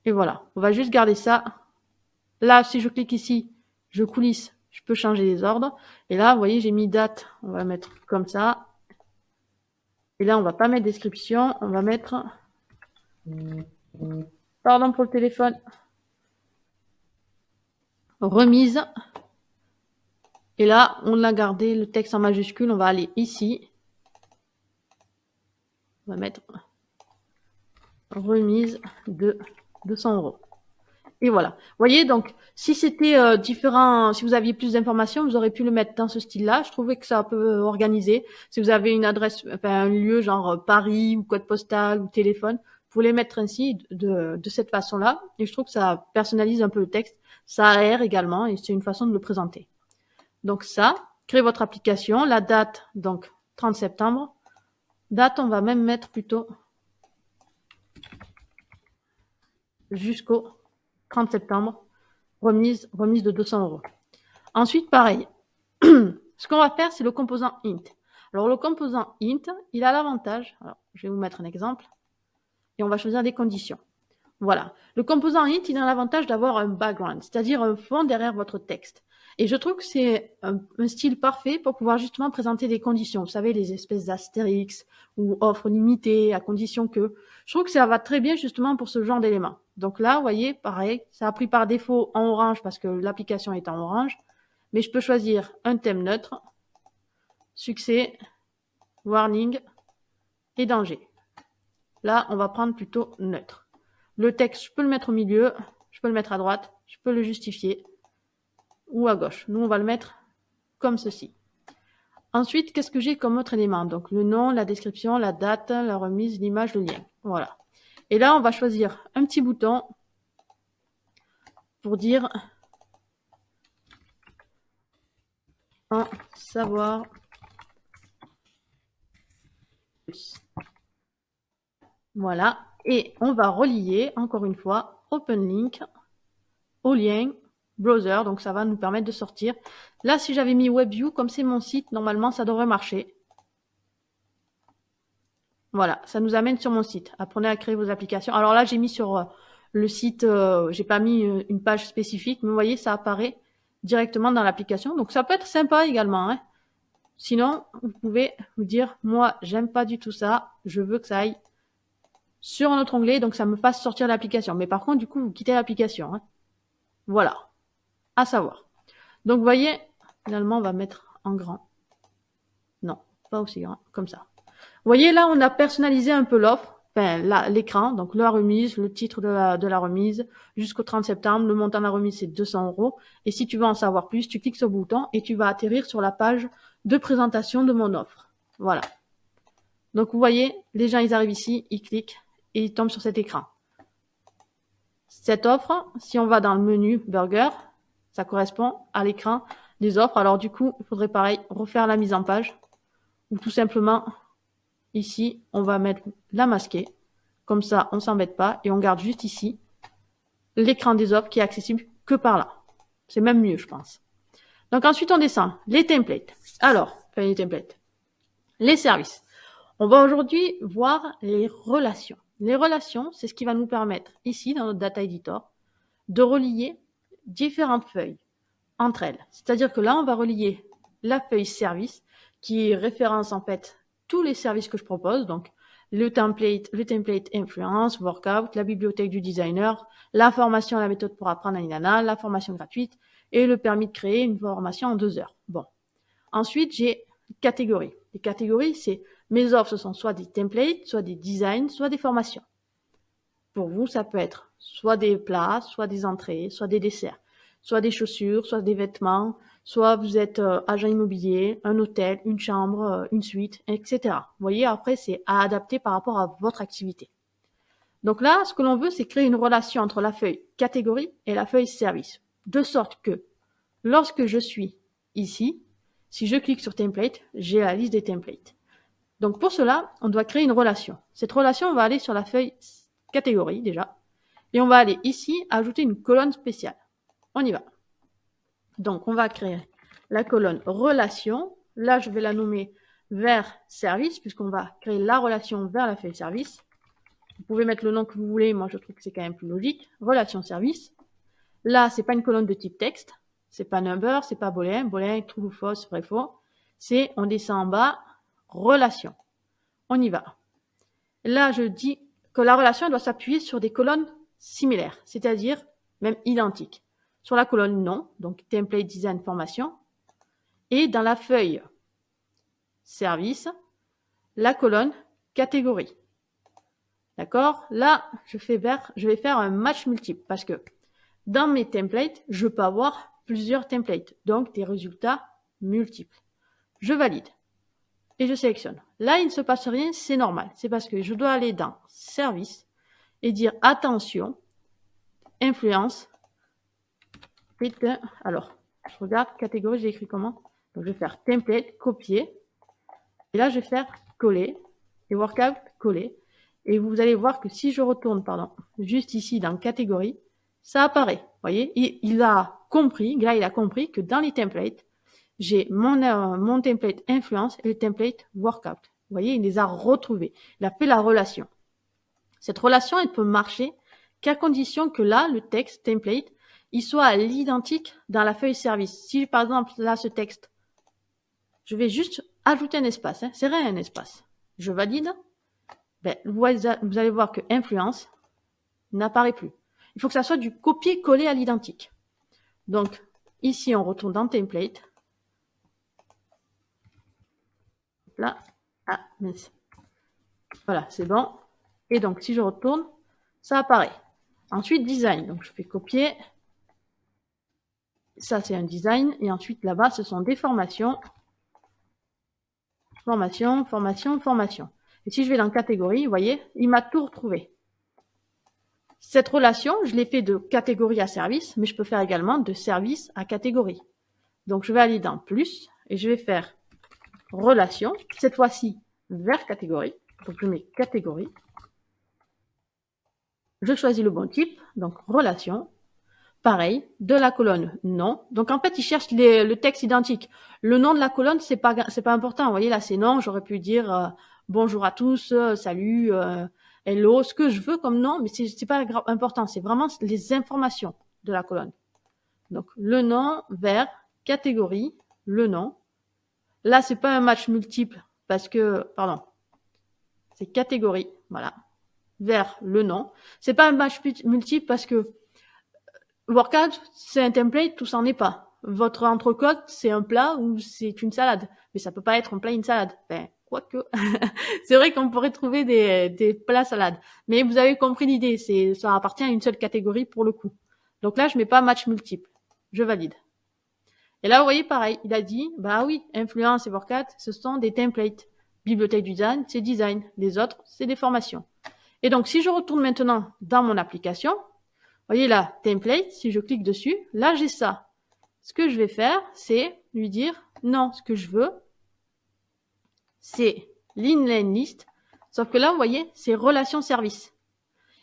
Et voilà, on va juste garder ça. Là, si je clique ici, je coulisse, je peux changer les ordres. Et là, vous voyez, j'ai mis date, on va mettre comme ça. Et là, on va pas mettre description, on va mettre... Pardon pour le téléphone. Remise. Et là, on a gardé le texte en majuscule. On va aller ici. On va mettre remise de 200 €. Et voilà. Vous voyez, donc, si c'était différent, si vous aviez plus d'informations, vous aurez pu le mettre dans ce style-là. Je trouvais que ça peut organiser. Si vous avez une adresse, enfin, un lieu genre Paris ou code postal ou téléphone, vous pouvez les mettre ainsi de cette façon-là. Et je trouve que ça personnalise un peu le texte. Ça aère également et c'est une façon de le présenter. Donc ça, créez votre application. La date, donc 30 septembre. Date, on va même mettre plutôt jusqu'au 30 septembre. Remise de 200 €. Ensuite, pareil. Ce qu'on va faire, c'est le composant int. Alors, le composant int, il a l'avantage, alors je vais vous mettre un exemple, et on va choisir des conditions. Voilà. Le composant int, il a l'avantage d'avoir un background, c'est-à-dire un fond derrière votre texte. Et je trouve que c'est un style parfait pour pouvoir justement présenter des conditions. Vous savez, les espèces d'astérix ou offres limitées à condition que. Je trouve que ça va très bien justement pour ce genre d'éléments. Donc là, vous voyez, pareil, ça a pris par défaut en orange parce que l'application est en orange. Mais je peux choisir un thème neutre, succès, warning et danger. Là, on va prendre plutôt neutre. Le texte, je peux le mettre au milieu, je peux le mettre à droite, je peux le justifier ou à gauche. Nous, on va le mettre comme ceci. Ensuite, qu'est-ce que j'ai comme autre élément? Donc, le nom, la description, la date, la remise, l'image, le lien. Voilà. Et là, on va choisir un petit bouton pour dire en savoir Voilà. Et on va relier, encore une fois, Open Link au lien browser. Donc, ça va nous permettre de sortir. Là, si j'avais mis WebView, comme c'est mon site, normalement, ça devrait marcher. Voilà, ça nous amène sur mon site. Apprenez à créer vos applications. Alors là, j'ai mis sur le site, j'ai pas mis une page spécifique, mais vous voyez, ça apparaît directement dans l'application. Donc, ça peut être sympa également, hein. Sinon, vous pouvez vous dire, moi, j'aime pas du tout ça. Je veux que ça aille sur un autre onglet, donc ça me fasse sortir l'application. Mais par contre, du coup, vous quittez l'application, hein. Voilà, à savoir. Donc, vous voyez, finalement, on va mettre en grand. Non, pas aussi grand, comme ça. Vous voyez, là, on a personnalisé un peu l'offre, enfin, l'écran, donc la remise, le titre de la remise, jusqu'au 30 septembre. Le montant de la remise, c'est 200 €. Et si tu veux en savoir plus, tu cliques sur le bouton et tu vas atterrir sur la page de présentation de mon offre. Voilà. Donc, vous voyez, les gens, ils arrivent ici, ils cliquent et ils tombent sur cet écran. Cette offre, si on va dans le menu Burger, ça correspond à l'écran des offres. Alors, du coup, il faudrait pareil, refaire la mise en page ou tout simplement... Ici, on va mettre la masquer. Comme ça, on ne s'embête pas. Et on garde juste ici l'écran des offres qui est accessible que par là. C'est même mieux, je pense. Donc ensuite, on descend. Les templates. Alors, enfin les templates. Les services. On va aujourd'hui voir les relations. Les relations, c'est ce qui va nous permettre, ici, dans notre Data Editor, de relier différentes feuilles entre elles. C'est-à-dire que là, on va relier la feuille service, qui référence en fait tous les services que je propose, donc le template influence, workout, la bibliothèque du designer, la formation, la méthode pour apprendre à Inanna, la formation gratuite et le permis de créer une formation en 2 heures. Bon. Ensuite, j'ai catégories. Les catégories, c'est mes offres, ce sont soit des templates, soit des designs, soit des formations. Pour vous, ça peut être soit des plats, soit des entrées, soit des desserts, soit des chaussures, soit des vêtements, soit vous êtes agent immobilier, un hôtel, une chambre, une suite, etc. Vous voyez, après, c'est à adapter par rapport à votre activité. Donc là, ce que l'on veut, c'est créer une relation entre la feuille catégorie et la feuille service, de sorte que lorsque je suis ici, si je clique sur template, j'ai la liste des templates. Donc pour cela, on doit créer une relation. Cette relation, on va aller sur la feuille catégorie déjà, et on va aller ici ajouter une colonne spéciale. On y va. Donc, on va créer la colonne relation. Là, je vais la nommer vers service, puisqu'on va créer la relation vers la feuille service. Vous pouvez mettre le nom que vous voulez. Moi, je trouve que c'est quand même plus logique. Relation service. Là, c'est pas une colonne de type texte. C'est pas number, c'est pas boolean. Boolean, true ou false, vrai, faux. C'est, on descend en bas, relation. On y va. Là, je dis que la relation doit s'appuyer sur des colonnes similaires, c'est-à-dire même identiques. Sur la colonne nom, donc template design formation, et dans la feuille service, la colonne catégorie. D'accord? Là, je vais faire un match multiple parce que dans mes templates, je peux avoir plusieurs templates, donc des résultats multiples. Je valide et je sélectionne. Là, il ne se passe rien, c'est normal. C'est parce que je dois aller dans service et dire attention, influence. Alors, je regarde catégorie, j'ai écrit comment? Donc, je vais faire template, copier. Et là, je vais faire coller. Et workout, coller. Et vous allez voir que si je retourne, juste ici dans catégorie, ça apparaît. Vous voyez, il a compris, là, il a compris que dans les templates, j'ai mon template influence et le template workout. Vous voyez, il les a retrouvés. Il a fait la relation. Cette relation, elle peut marcher qu'à condition que là, le texte template, il soit à l'identique dans la feuille service. Si, par exemple, là, ce texte, je vais juste ajouter un espace. Hein, c'est rien un espace. Je valide. Ben, vous allez voir que influence n'apparaît plus. Il faut que ça soit du copier-coller à l'identique. Donc, ici, on retourne dans template. Là, ah, mince. Voilà, c'est bon. Et donc, si je retourne, ça apparaît. Ensuite, design. Donc, je fais copier. Ça, c'est un design. Et ensuite, là-bas, ce sont des formations. Formation, formation, formation. Et si je vais dans catégorie, vous voyez, il m'a tout retrouvé. Cette relation, je l'ai fait de catégorie à service, mais je peux faire également de service à catégorie. Donc, je vais aller dans plus et je vais faire relation, cette fois-ci vers catégorie. Donc, je mets catégorie. Je choisis le bon type, donc relation. Pareil, de la colonne, non. Donc en fait, il cherche le texte identique. Le nom de la colonne, c'est pas important. Vous voyez, là, c'est non. J'aurais pu dire bonjour à tous, salut, hello, ce que je veux comme nom, mais c'est pas important. C'est vraiment les informations de la colonne. Donc le nom vers catégorie, le nom. Là, c'est pas un match multiple parce que, pardon, c'est catégorie, voilà, vers le nom. C'est pas un match multiple parce que workout, c'est un template, tout ça n'en est pas. Votre entrecôte, c'est un plat ou c'est une salade. Mais ça peut pas être un plat et une salade. Ben, quoique. C'est vrai qu'on pourrait trouver des plats salades. Mais vous avez compris l'idée. Ça appartient à une seule catégorie pour le coup. Donc là, je mets pas match multiple. Je valide. Et là, vous voyez, pareil. Il a dit, bah oui, influence et workout, ce sont des templates. Bibliothèque du design, c'est design. Les autres, c'est des formations. Et donc, si je retourne maintenant dans mon application, vous voyez là, template, si je clique dessus, là j'ai ça. Ce que je vais faire, c'est lui dire, non, ce que je veux, c'est l'inline list. Sauf que là, vous voyez, c'est relation service.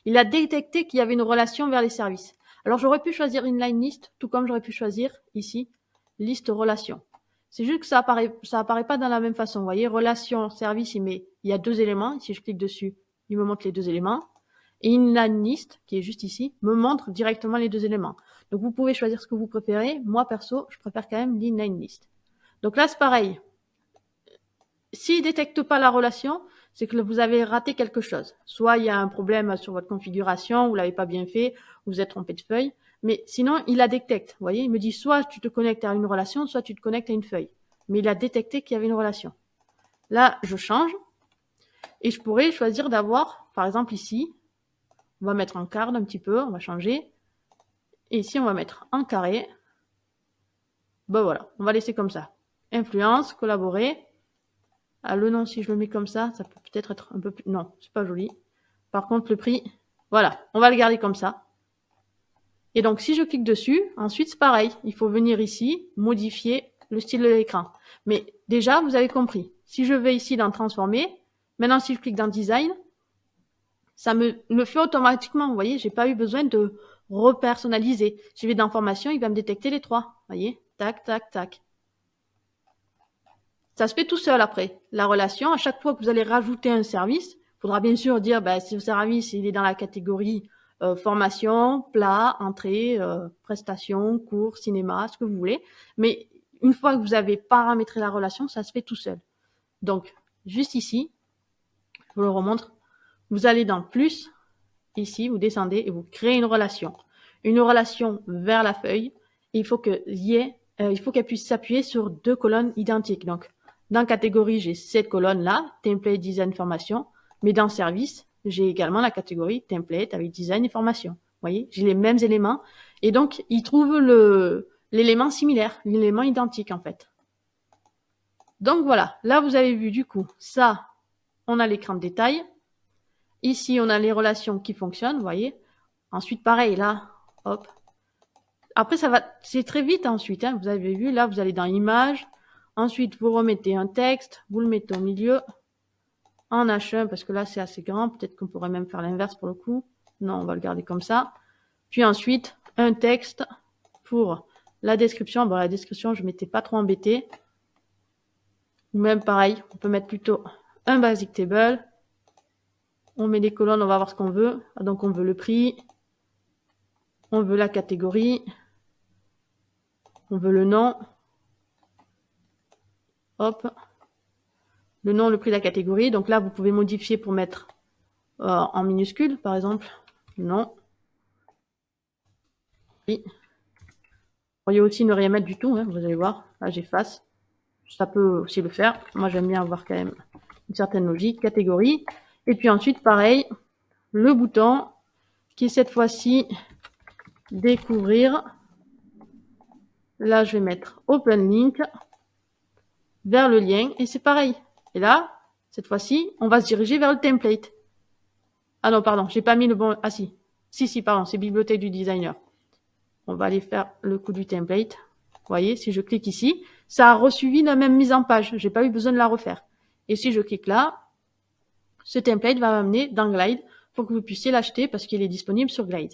Il a détecté qu'il y avait une relation vers les services. Alors j'aurais pu choisir inline list, tout comme j'aurais pu choisir ici, liste relation. C'est juste que ça apparaît pas dans la même façon. Vous voyez, relation service, il y a 2 éléments. Si je clique dessus, il me montre les 2 éléments. Et inline list, qui est juste ici, me montre directement les 2 éléments. Donc, vous pouvez choisir ce que vous préférez. Moi, perso, je préfère quand même l'inline list. Donc là, c'est pareil. S'il ne détecte pas la relation, c'est que vous avez raté quelque chose. Soit il y a un problème sur votre configuration, vous l'avez pas bien fait, vous vous êtes trompé de feuille. Mais sinon, il la détecte. Vous voyez, il me dit soit tu te connectes à une relation, soit tu te connectes à une feuille. Mais il a détecté qu'il y avait une relation. Là, je change. Et je pourrais choisir d'avoir, par exemple ici, on va mettre en card un petit peu, on va changer. Et ici, on va mettre en carré. Ben voilà, on va laisser comme ça. Influence, collaborer. Ah, le nom, si je le mets comme ça peut peut-être être un peu plus... Non, c'est pas joli. Par contre, le prix, voilà, on va le garder comme ça. Et donc, si je clique dessus, ensuite, c'est pareil. Il faut venir ici, modifier le style de l'écran. Mais déjà, vous avez compris. Si je vais ici dans transformer, maintenant, si je clique dans design, ça me le fait automatiquement. Vous voyez, j'ai pas eu besoin de repersonnaliser. Si je vais dans formation, il va me détecter les 3. Vous voyez, tac, tac, tac. Ça se fait tout seul après. La relation, à chaque fois que vous allez rajouter un service, il faudra bien sûr dire si le service il est dans la catégorie formation, plat, entrée, prestation, cours, cinéma, ce que vous voulez. Mais une fois que vous avez paramétré la relation, ça se fait tout seul. Donc, juste ici, je vous le remontre. Vous allez dans plus, ici, vous descendez et vous créez une relation. Une relation vers la feuille. Et il faut qu'elle puisse s'appuyer sur 2 colonnes identiques. Donc, dans catégorie, j'ai cette colonne-là, template, design, formation. Mais dans service, j'ai également la catégorie template avec design et formation. Vous voyez, j'ai les mêmes éléments. Et donc, il trouve l'élément similaire, l'élément identique en fait. Donc voilà, là vous avez vu du coup, ça, on a l'écran de détail. Ici, on a les relations qui fonctionnent, vous voyez. Ensuite, pareil, là, hop. Après, c'est très vite ensuite, hein. Vous avez vu, là, vous allez dans Images. Ensuite, vous remettez un texte, vous le mettez au milieu, en H1, parce que là, c'est assez grand. Peut-être qu'on pourrait même faire l'inverse pour le coup. Non, on va le garder comme ça. Puis ensuite, un texte pour la description. Bon, la description, je ne m'étais pas trop embêtée. Ou même pareil, on peut mettre plutôt un basic table. On met les colonnes, on va voir ce qu'on veut. Donc, on veut le prix. On veut la catégorie. On veut le nom. Hop. Le nom, le prix, la catégorie. Donc là, vous pouvez modifier pour mettre en minuscule, par exemple. Non. Oui. Vous pourriez aussi ne rien mettre du tout, hein, vous allez voir. Là, j'efface. Ça peut aussi le faire. Moi, j'aime bien avoir quand même une certaine logique. Catégorie. Et puis ensuite, pareil, le bouton qui est cette fois-ci découvrir. Là, je vais mettre Open Link vers le lien et c'est pareil. Et là, cette fois-ci, on va se diriger vers le template. Ah non, pardon, j'ai pas mis le bon... Ah si, pardon, c'est bibliothèque du designer. On va aller faire le coup du template. Vous voyez, si je clique ici, ça a resuivi la même mise en page. J'ai pas eu besoin de la refaire. Et si je clique là, ce template va m'amener dans Glide pour que vous puissiez l'acheter parce qu'il est disponible sur Glide.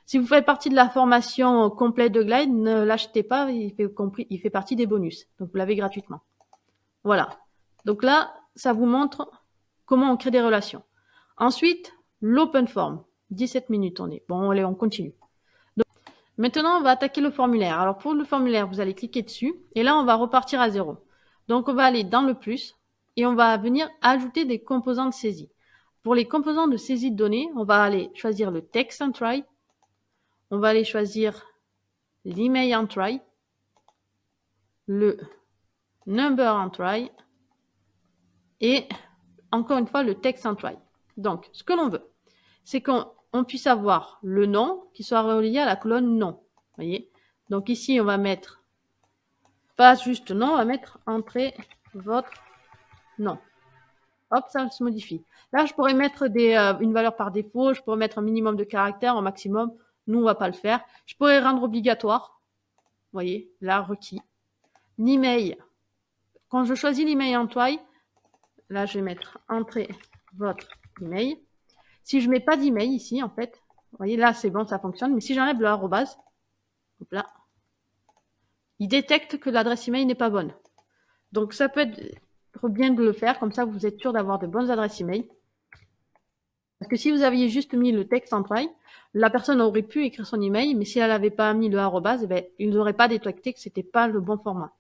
Si vous faites partie de la formation complète de Glide, ne l'achetez pas, il fait partie des bonus. Donc, vous l'avez gratuitement. Voilà. Donc là, ça vous montre comment on crée des relations. Ensuite, l'open form. 17 minutes on est. Bon, allez, on continue. Donc, maintenant, on va attaquer le formulaire. Alors, pour le formulaire, vous allez cliquer dessus. Et là, on va repartir à 0. Donc, on va aller dans le plus. Et on va venir ajouter des composants de saisie. Pour les composants de saisie de données, on va aller choisir le text entry. On va aller choisir l'email entry, le number entry et encore une fois le text entry. Donc, ce que l'on veut, c'est qu'on puisse avoir le nom qui soit relié à la colonne nom. Voyez. Donc ici, on va mettre pas juste nom, on va mettre entrez votre nom. Hop, ça se modifie. Là, je pourrais mettre une valeur par défaut, je pourrais mettre un minimum de caractères, un maximum. Nous, on va pas le faire. Je pourrais rendre obligatoire. Vous voyez, là, requis. L'email. Quand je choisis l'email entry, là, je vais mettre entrez votre email. Si je mets pas d'email ici, en fait, vous voyez, là, c'est bon, ça fonctionne. Mais si j'enlève le arrobase, hop là, il détecte que l'adresse email n'est pas bonne. Donc, ça peut être bien de le faire. Comme ça, vous êtes sûr d'avoir de bonnes adresses email. Parce que si vous aviez juste mis le text entry, la personne aurait pu écrire son email, mais si elle n'avait pas mis le arrobase, eh ben, il n'aurait pas détecté que c'était pas le bon format.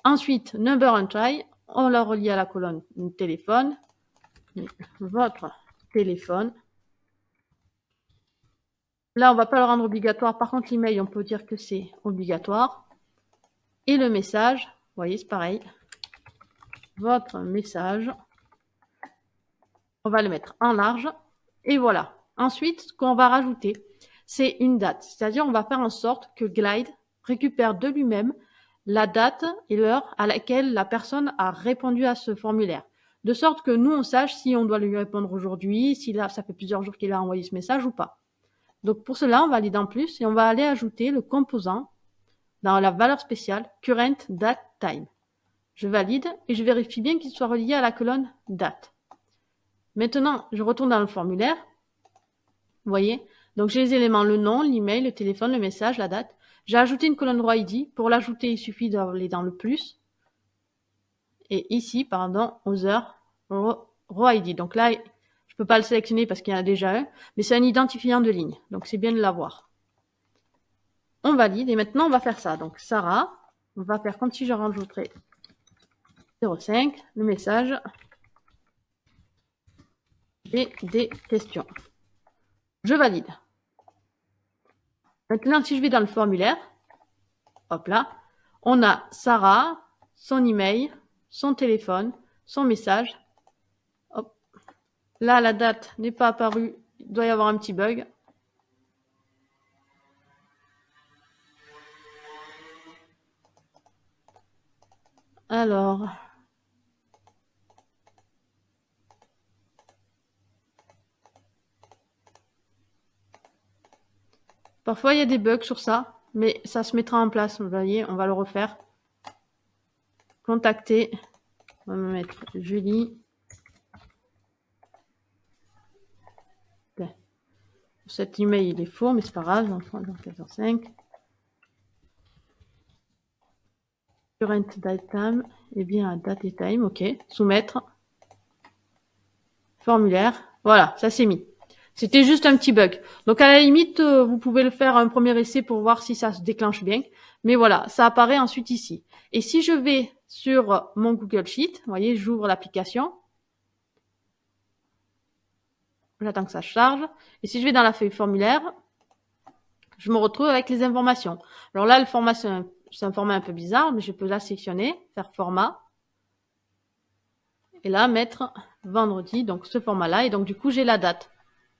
Ensuite, number entry, on la relie à la colonne téléphone. Votre téléphone. Là, on va pas le rendre obligatoire. Par contre, l'email, on peut dire que c'est obligatoire. Et le message, vous voyez, c'est pareil. Votre message. On va le mettre en large. Et voilà. Ensuite, ce qu'on va rajouter, c'est une date. C'est-à-dire, on va faire en sorte que Glide récupère de lui-même la date et l'heure à laquelle la personne a répondu à ce formulaire. De sorte que nous, on sache si on doit lui répondre aujourd'hui, si là, ça fait plusieurs jours qu'il a envoyé ce message ou pas. Donc, pour cela, on va aller dans plus et on va aller ajouter le composant dans la valeur spéciale current date time. Je valide et je vérifie bien qu'il soit relié à la colonne date. Maintenant, je retourne dans le formulaire. Vous voyez? Donc, j'ai les éléments, le nom, l'email, le téléphone, le message, la date. J'ai ajouté une colonne row ID. Pour l'ajouter, il suffit d'aller dans le plus. Et ici, pardon, aux heures, row ID. Donc là, je peux pas le sélectionner parce qu'il y en a déjà un, mais c'est un identifiant de ligne. Donc, c'est bien de l'avoir. On valide et maintenant, on va faire ça. Donc, Sarah, on va faire comme si je rajouterais 05, le message. J'ai des questions. Je valide. Maintenant, si je vais dans le formulaire, hop là, on a Sarah, son email, son téléphone, son message. Hop. Là, la date n'est pas apparue. Il doit y avoir un petit bug. Alors. Parfois, il y a des bugs sur ça, mais ça se mettra en place. Vous voyez, on va le refaire. Contacter. On va me mettre Julie. Cet email, il est faux, mais c'est pas grave. 14.5. Current date time. Eh bien, date et time. OK. Soumettre. Formulaire. Voilà, ça s'est mis. C'était juste un petit bug. Donc, à la limite, vous pouvez le faire un premier essai pour voir si ça se déclenche bien. Mais voilà, ça apparaît ensuite ici. Et si je vais sur mon Google Sheet, vous voyez, j'ouvre l'application. J'attends que ça charge. Et si je vais dans la feuille formulaire, je me retrouve avec les informations. Alors là, le format, c'est un format un peu bizarre, mais je peux la sélectionner, faire format. Et là, mettre vendredi, donc ce format-là. Et donc, du coup, j'ai la date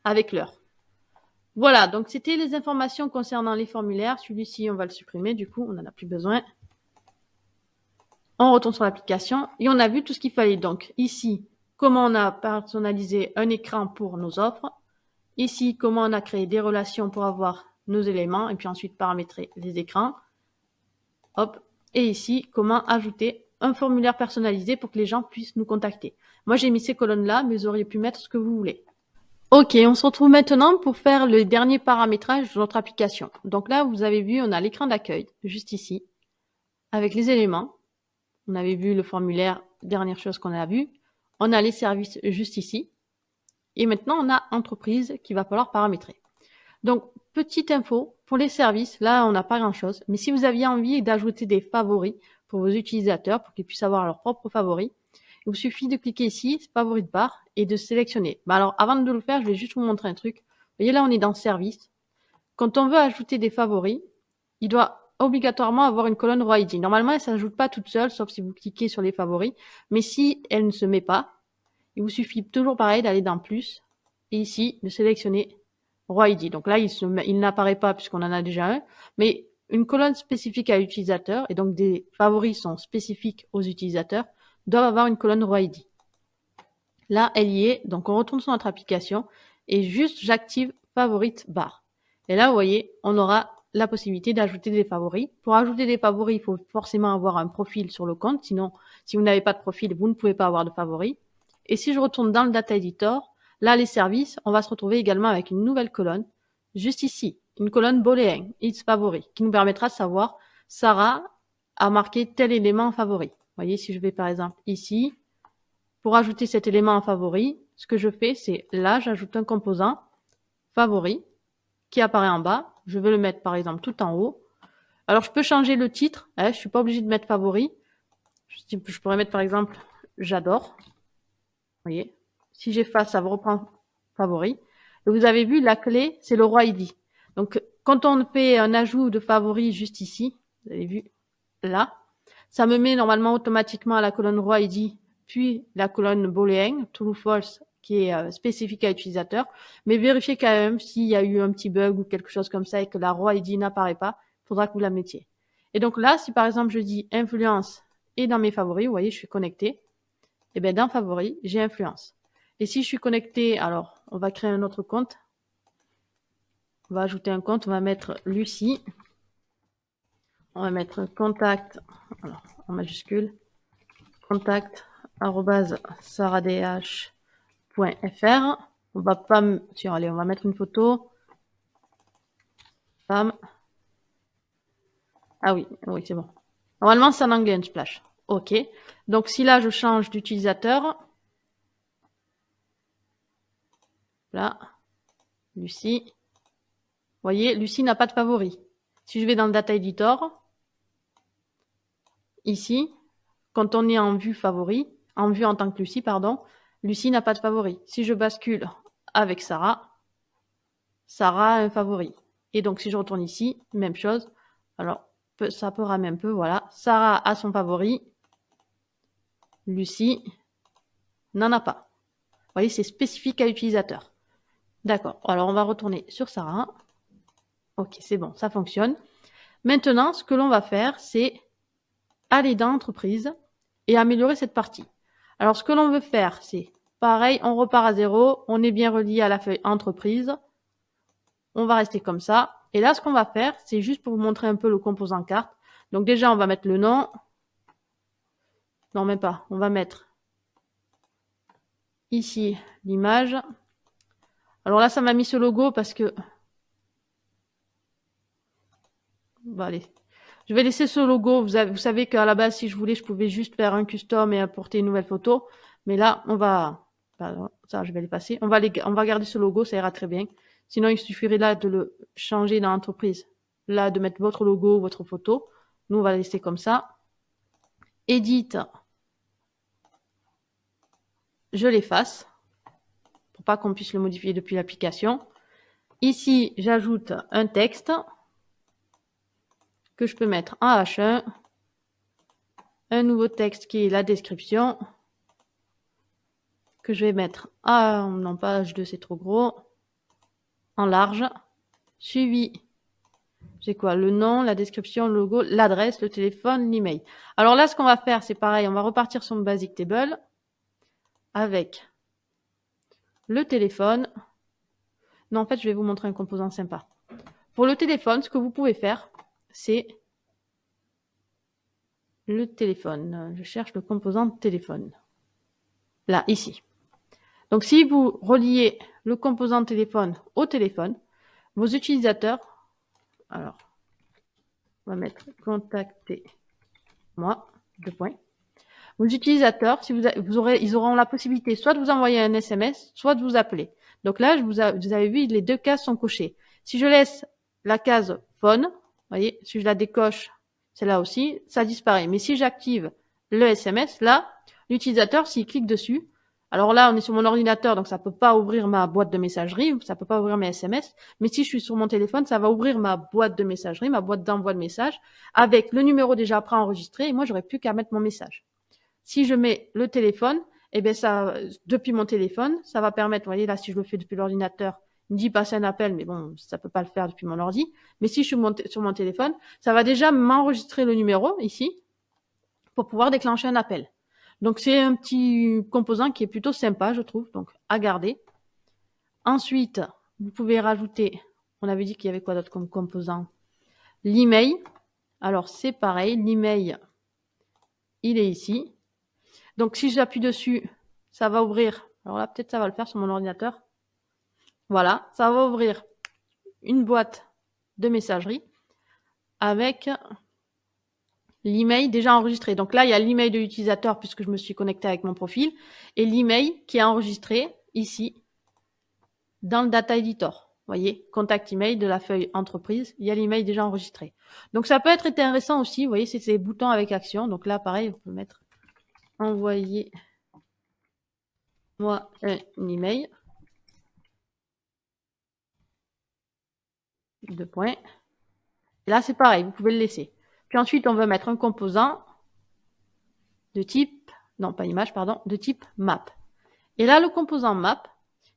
avec l'heure. Voilà, donc c'était les informations concernant les formulaires. Celui-ci, on va le supprimer, du coup, on n'en a plus besoin. On retourne sur l'application et on a vu tout ce qu'il fallait. Donc ici, comment on a personnalisé un écran pour nos offres. Ici, comment on a créé des relations pour avoir nos éléments et puis ensuite paramétrer les écrans. Hop. Et ici, comment ajouter un formulaire personnalisé pour que les gens puissent nous contacter. Moi, j'ai mis ces colonnes-là, mais vous auriez pu mettre ce que vous voulez. Ok, on se retrouve maintenant pour faire le dernier paramétrage de notre application. Donc là, vous avez vu, on a l'écran d'accueil, juste ici, avec les éléments. On avait vu le formulaire, dernière chose qu'on a vu. On a les services juste ici. Et maintenant, on a entreprise qu'il va falloir paramétrer. Donc, petite info, pour les services, là, on n'a pas grand-chose. Mais si vous aviez envie d'ajouter des favoris pour vos utilisateurs, pour qu'ils puissent avoir leurs propres favoris, il vous suffit de cliquer ici, favoris de barre, et de sélectionner. Bah alors, avant de le faire, je vais juste vous montrer un truc. Vous voyez, là, on est dans service. Quand on veut ajouter des favoris, il doit obligatoirement avoir une colonne Roi ID. Normalement, elle ne s'ajoute pas toute seule, sauf si vous cliquez sur les favoris. Mais si elle ne se met pas, il vous suffit toujours pareil d'aller dans plus et ici de sélectionner Roi ID. Donc là, il n'apparaît pas puisqu'on en a déjà un, mais une colonne spécifique à l'utilisateur et donc des favoris sont spécifiques aux utilisateurs doivent avoir une colonne Roi ID. Là, elle y est. Donc on retourne sur notre application et juste j'active favorite barre. Et là, vous voyez, on aura la possibilité d'ajouter des favoris. Pour ajouter des favoris, il faut forcément avoir un profil sur le compte. Sinon, si vous n'avez pas de profil, vous ne pouvez pas avoir de favoris. Et si je retourne dans le Data Editor, là, les services, on va se retrouver également avec une nouvelle colonne, juste ici, une colonne booléenne, its favori, qui nous permettra de savoir, Sarah a marqué tel élément en favori. Vous voyez, si je vais par exemple ici, pour ajouter cet élément en favori, ce que je fais, c'est là, j'ajoute un composant favori qui apparaît en bas. Je vais le mettre par exemple tout en haut. Alors, je peux changer le titre. Je ne suis pas obligé de mettre favori. Je pourrais mettre par exemple j'adore. Vous voyez, si j'efface, ça reprend favori. Et vous avez vu, la clé, c'est le Roi ID. Donc, quand on fait un ajout de favori juste ici, vous avez vu là, ça me met normalement automatiquement à la colonne Roi ID, puis la colonne booléenne, true ou false, qui est spécifique à l'utilisateur. Mais vérifiez quand même s'il y a eu un petit bug ou quelque chose comme ça et que la Roi ID n'apparaît pas, il faudra que vous la mettiez. Et donc là, si par exemple je dis influence et dans mes favoris, vous voyez, je suis connecté. Et bien dans favoris, j'ai influence. Et si je suis connecté, alors on va créer un autre compte. On va ajouter un compte, on va mettre Lucie. On va mettre contact, alors, en majuscule, contact @saradh.fr. On va pas, tiens, allez, on va mettre une photo. Bam. Ah oui, oui, c'est bon. Normalement, c'est en anglais, un splash. OK. Donc, si là, je change d'utilisateur, là, Lucie. Vous voyez, Lucie n'a pas de favori. Si je vais dans le Data Editor, ici, quand on est en vue favori, en vue en tant que Lucie, pardon, Lucie n'a pas de favori. Si je bascule avec Sarah, Sarah a un favori. Et donc, si je retourne ici, même chose. Alors, ça peut ramer un peu, voilà. Sarah a son favori. Lucie n'en a pas. Vous voyez, c'est spécifique à l'utilisateur. D'accord. Alors, on va retourner sur Sarah. Ok, c'est bon, ça fonctionne. Maintenant, ce que l'on va faire, c'est aller dans Entreprise et améliorer cette partie. Alors, ce que l'on veut faire, c'est pareil, on repart à zéro, on est bien relié à la feuille Entreprise. On va rester comme ça. Et là, ce qu'on va faire, c'est juste pour vous montrer un peu le composant carte. Donc déjà, on va mettre le nom. Non, même pas. On va mettre ici l'image. Alors là, ça m'a mis ce logo parce que... Bon, allez. Je vais laisser ce logo. Vous savez qu'à la base, si je voulais, je pouvais juste faire un custom et apporter une nouvelle photo. Mais là, on va... Ça, je vais les passer. On va garder ce logo, ça ira très bien. Sinon, il suffirait là de le changer dans l'entreprise. Là, de mettre votre logo, votre photo. Nous, on va laisser comme ça. Edit. Je l'efface pour pas qu'on puisse le modifier depuis l'application. Ici, j'ajoute un texte que je peux mettre en H1. Un nouveau texte qui est la description que je vais mettre non pas H2, c'est trop gros, en large, suivi. J'ai quoi? Le nom, la description, le logo, l'adresse, le téléphone, l'email. Alors là, ce qu'on va faire, c'est pareil, on va repartir sur le basic table avec le téléphone. Non, en fait, je vais vous montrer un composant sympa. Pour le téléphone, ce que vous pouvez faire, c'est le téléphone. Je cherche le composant téléphone. Là, ici. Donc, si vous reliez le composant téléphone au téléphone, vos utilisateurs, alors, on va mettre contacter moi, 2 points. Vos utilisateurs, si ils auront la possibilité soit de vous envoyer un SMS, soit de vous appeler. Donc là, vous avez vu, les 2 cases sont cochées. Si je laisse la case phone, vous voyez, si je la décoche, celle-là aussi, ça disparaît. Mais si j'active le SMS, là, l'utilisateur, s'il clique dessus, alors là, on est sur mon ordinateur, donc ça peut pas ouvrir ma boîte de messagerie, ça peut pas ouvrir mes SMS. Mais si je suis sur mon téléphone, ça va ouvrir ma boîte de messagerie, ma boîte d'envoi de messages, avec le numéro déjà préenregistré, et moi, j'aurais plus qu'à mettre mon message. Si je mets le téléphone, eh bien ça, depuis mon téléphone, ça va permettre, vous voyez là, si je le fais depuis l'ordinateur, il me dit passer un appel, mais bon, ça peut pas le faire depuis mon ordi. Mais si je suis sur mon téléphone, ça va déjà m'enregistrer le numéro ici pour pouvoir déclencher un appel. Donc c'est un petit composant qui est plutôt sympa, je trouve, donc à garder. Ensuite, vous pouvez rajouter, on avait dit qu'il y avait quoi d'autre comme composant? L'email. Alors c'est pareil, l'email, il est ici. Donc, si j'appuie dessus, ça va ouvrir. Alors là, peut-être ça va le faire sur mon ordinateur. Voilà, ça va ouvrir une boîte de messagerie avec l'email déjà enregistré. Donc là, il y a l'email de l'utilisateur puisque je me suis connecté avec mon profil et l'email qui est enregistré ici dans le data editor. Vous voyez, contact email de la feuille entreprise, il y a l'email déjà enregistré. Donc, ça peut être intéressant aussi. Vous voyez, c'est ces boutons avec action. Donc là, pareil, on peut mettre envoyer moi un email. 2 points. Et là, c'est pareil, vous pouvez le laisser. Puis ensuite, on va mettre un composant de type, non pas image, pardon, de type map. Et là, le composant map,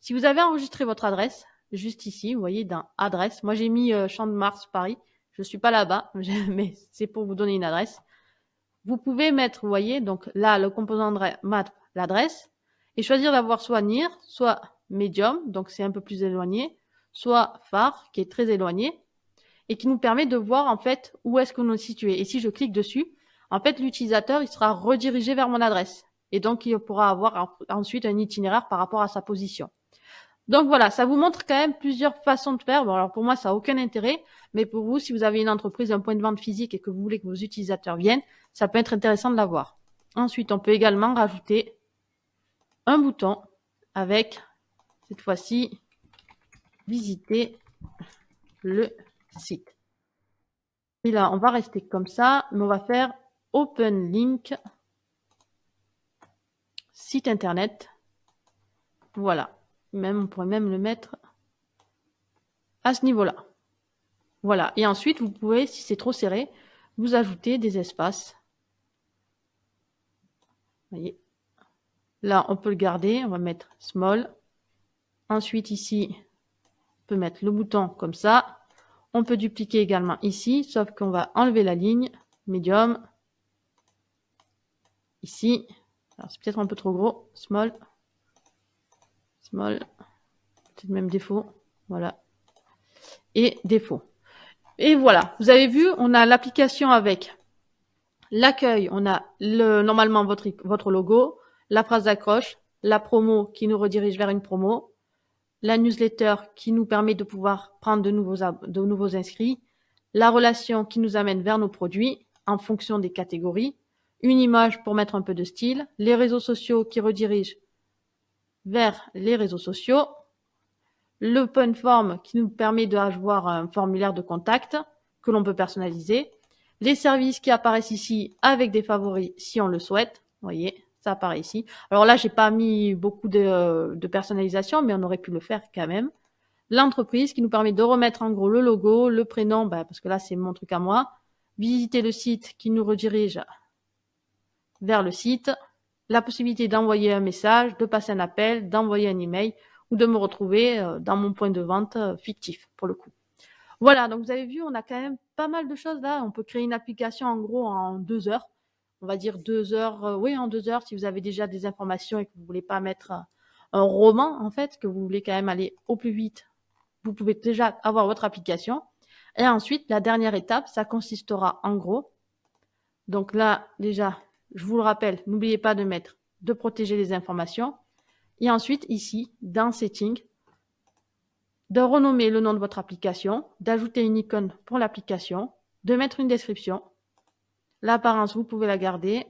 si vous avez enregistré votre adresse, juste ici, vous voyez, dans adresse, moi j'ai mis Champ de Mars, Paris, je suis pas là-bas, mais c'est pour vous donner une adresse. Vous pouvez mettre, vous voyez, donc là, le composant map, l'adresse, et choisir d'avoir soit near, soit medium, donc c'est un peu plus éloigné, soit far, qui est très éloigné, et qui nous permet de voir en fait où est-ce qu'on est situé. Et si je clique dessus, en fait l'utilisateur il sera redirigé vers mon adresse et donc il pourra avoir ensuite un itinéraire par rapport à sa position. Donc voilà, ça vous montre quand même plusieurs façons de faire. Bon alors pour moi ça n'a aucun intérêt, mais pour vous si vous avez une entreprise, un point de vente physique et que vous voulez que vos utilisateurs viennent, ça peut être intéressant de l'avoir. Ensuite on peut également rajouter un bouton avec cette fois-ci visiter le site. Et là, on va rester comme ça, mais on va faire Open Link site internet. Voilà. Même, on pourrait même le mettre à ce niveau-là. Voilà. Et ensuite, vous pouvez, si c'est trop serré, vous ajouter des espaces. Vous voyez. Là, on peut le garder. On va mettre small. Ensuite, ici, on peut mettre le bouton comme ça. On peut dupliquer également ici, sauf qu'on va enlever la ligne. Medium. Ici. Alors, c'est peut-être un peu trop gros. Small. Small. Peut-être même défaut. Voilà. Et défaut. Et voilà. Vous avez vu, on a l'application avec l'accueil. On a normalement votre logo, la phrase d'accroche, la promo qui nous redirige vers une promo, la newsletter qui nous permet de pouvoir prendre de nouveaux inscrits, la relation qui nous amène vers nos produits en fonction des catégories, une image pour mettre un peu de style, les réseaux sociaux qui redirigent vers les réseaux sociaux, l'open form qui nous permet d'avoir un formulaire de contact que l'on peut personnaliser, les services qui apparaissent ici avec des favoris si on le souhaite, vous voyez, ça apparaît ici. Alors là, j'ai pas mis beaucoup de personnalisation, mais on aurait pu le faire quand même. L'entreprise qui nous permet de remettre en gros le logo, le prénom, parce que là c'est mon truc à moi, visiter le site qui nous redirige vers le site, la possibilité d'envoyer un message, de passer un appel, d'envoyer un email ou de me retrouver dans mon point de vente fictif pour le coup. Voilà, donc vous avez vu, on a quand même pas mal de choses là. On peut créer une application en gros en 2 heures. On va dire 2 heures, oui en 2 heures si vous avez déjà des informations et que vous voulez pas mettre un roman en fait, que vous voulez quand même aller au plus vite. Vous pouvez déjà avoir votre application. Et ensuite, la dernière étape, ça consistera en gros. Donc là, déjà, je vous le rappelle, n'oubliez pas de protéger les informations. Et ensuite, ici, dans Settings, de renommer le nom de votre application, d'ajouter une icône pour l'application, de mettre une description. L'apparence, vous pouvez la garder.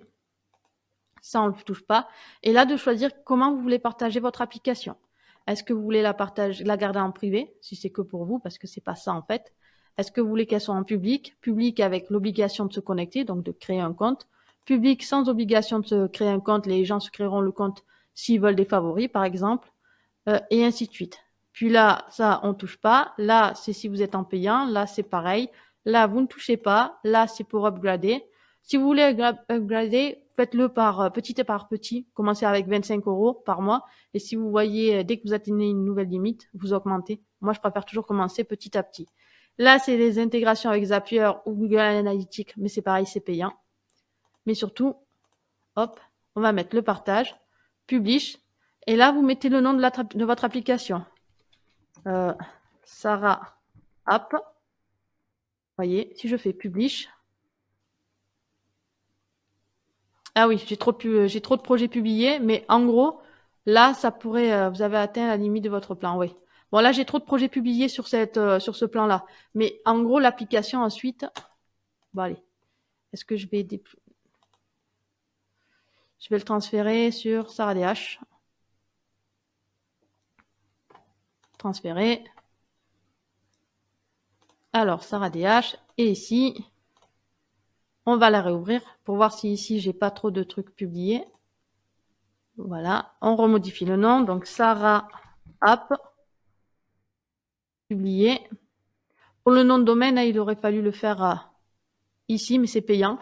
Ça, on ne le touche pas. Et là, de choisir comment vous voulez partager votre application. Est-ce que vous voulez la garder en privé, si c'est que pour vous, parce que c'est pas ça en fait. Est-ce que vous voulez qu'elle soit en public? Public avec l'obligation de se connecter, donc de créer un compte. Public sans obligation de se créer un compte, les gens se créeront le compte s'ils veulent des favoris, par exemple, et ainsi de suite. Puis là, ça, on touche pas. Là, c'est si vous êtes en payant. Là, c'est pareil. Là, vous ne touchez pas. Là, c'est pour upgrader. Si vous voulez upgrader, faites-le par petit et par petit. Commencez avec 25 € par mois. Et si vous voyez, dès que vous atteignez une nouvelle limite, vous augmentez. Moi, je préfère toujours commencer petit à petit. Là, c'est les intégrations avec Zapier ou Google Analytics, mais c'est pareil, c'est payant. Mais surtout, hop, on va mettre le partage, publish, et là, vous mettez le nom de votre application. Sarah App. Voyez, si je fais publish. Ah oui, j'ai trop de projets publiés, mais en gros, là, ça pourrait, vous avez atteint la limite de votre plan, oui. Bon, là, j'ai trop de projets publiés sur ce plan-là. Mais en gros, l'application ensuite, bon, allez. Est-ce que je vais le transférer sur Sarah DH. Transférer. Alors, Sarah DH. Et ici, on va la réouvrir pour voir si ici, j'ai pas trop de trucs publiés. Voilà. On remodifie le nom. Donc, Sarah App. Publier. Pour le nom de domaine, il aurait fallu le faire ici, mais c'est payant.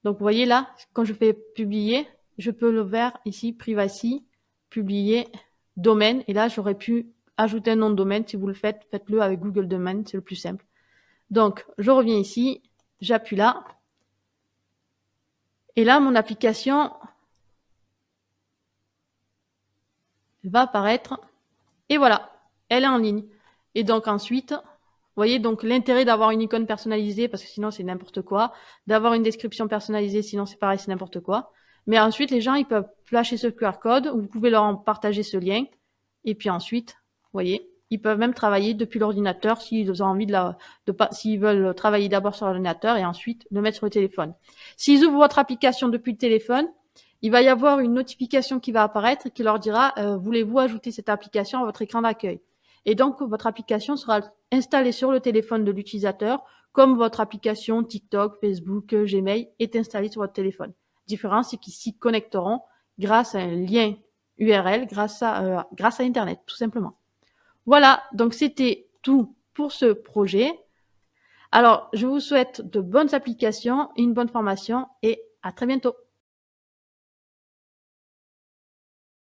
Donc, vous voyez là, quand je fais publier, je peux le faire ici, privacy, publier, domaine. Et là, j'aurais pu ajouter un nom de domaine. Si vous le faites, faites-le avec Google Domain, c'est le plus simple. Donc, je reviens ici, j'appuie là. Et là, mon application va apparaître. Et voilà, elle est en ligne. Et donc ensuite, vous voyez donc l'intérêt d'avoir une icône personnalisée, parce que sinon c'est n'importe quoi, d'avoir une description personnalisée, sinon c'est pareil, c'est n'importe quoi. Mais ensuite, les gens, ils peuvent flasher ce QR code, ou vous pouvez leur en partager ce lien. Et puis ensuite, vous voyez, ils peuvent même travailler depuis l'ordinateur s'ils ont envie s'ils veulent travailler d'abord sur l'ordinateur et ensuite le mettre sur le téléphone. S'ils ouvrent votre application depuis le téléphone, il va y avoir une notification qui va apparaître et qui leur dira voulez-vous ajouter cette application à votre écran d'accueil. Et donc, votre application sera installée sur le téléphone de l'utilisateur, comme votre application TikTok, Facebook, Gmail est installée sur votre téléphone. La différence, c'est qu'ils s'y connecteront grâce à un lien URL, grâce à Internet, tout simplement. Voilà, donc c'était tout pour ce projet. Alors, je vous souhaite de bonnes applications, une bonne formation et à très bientôt.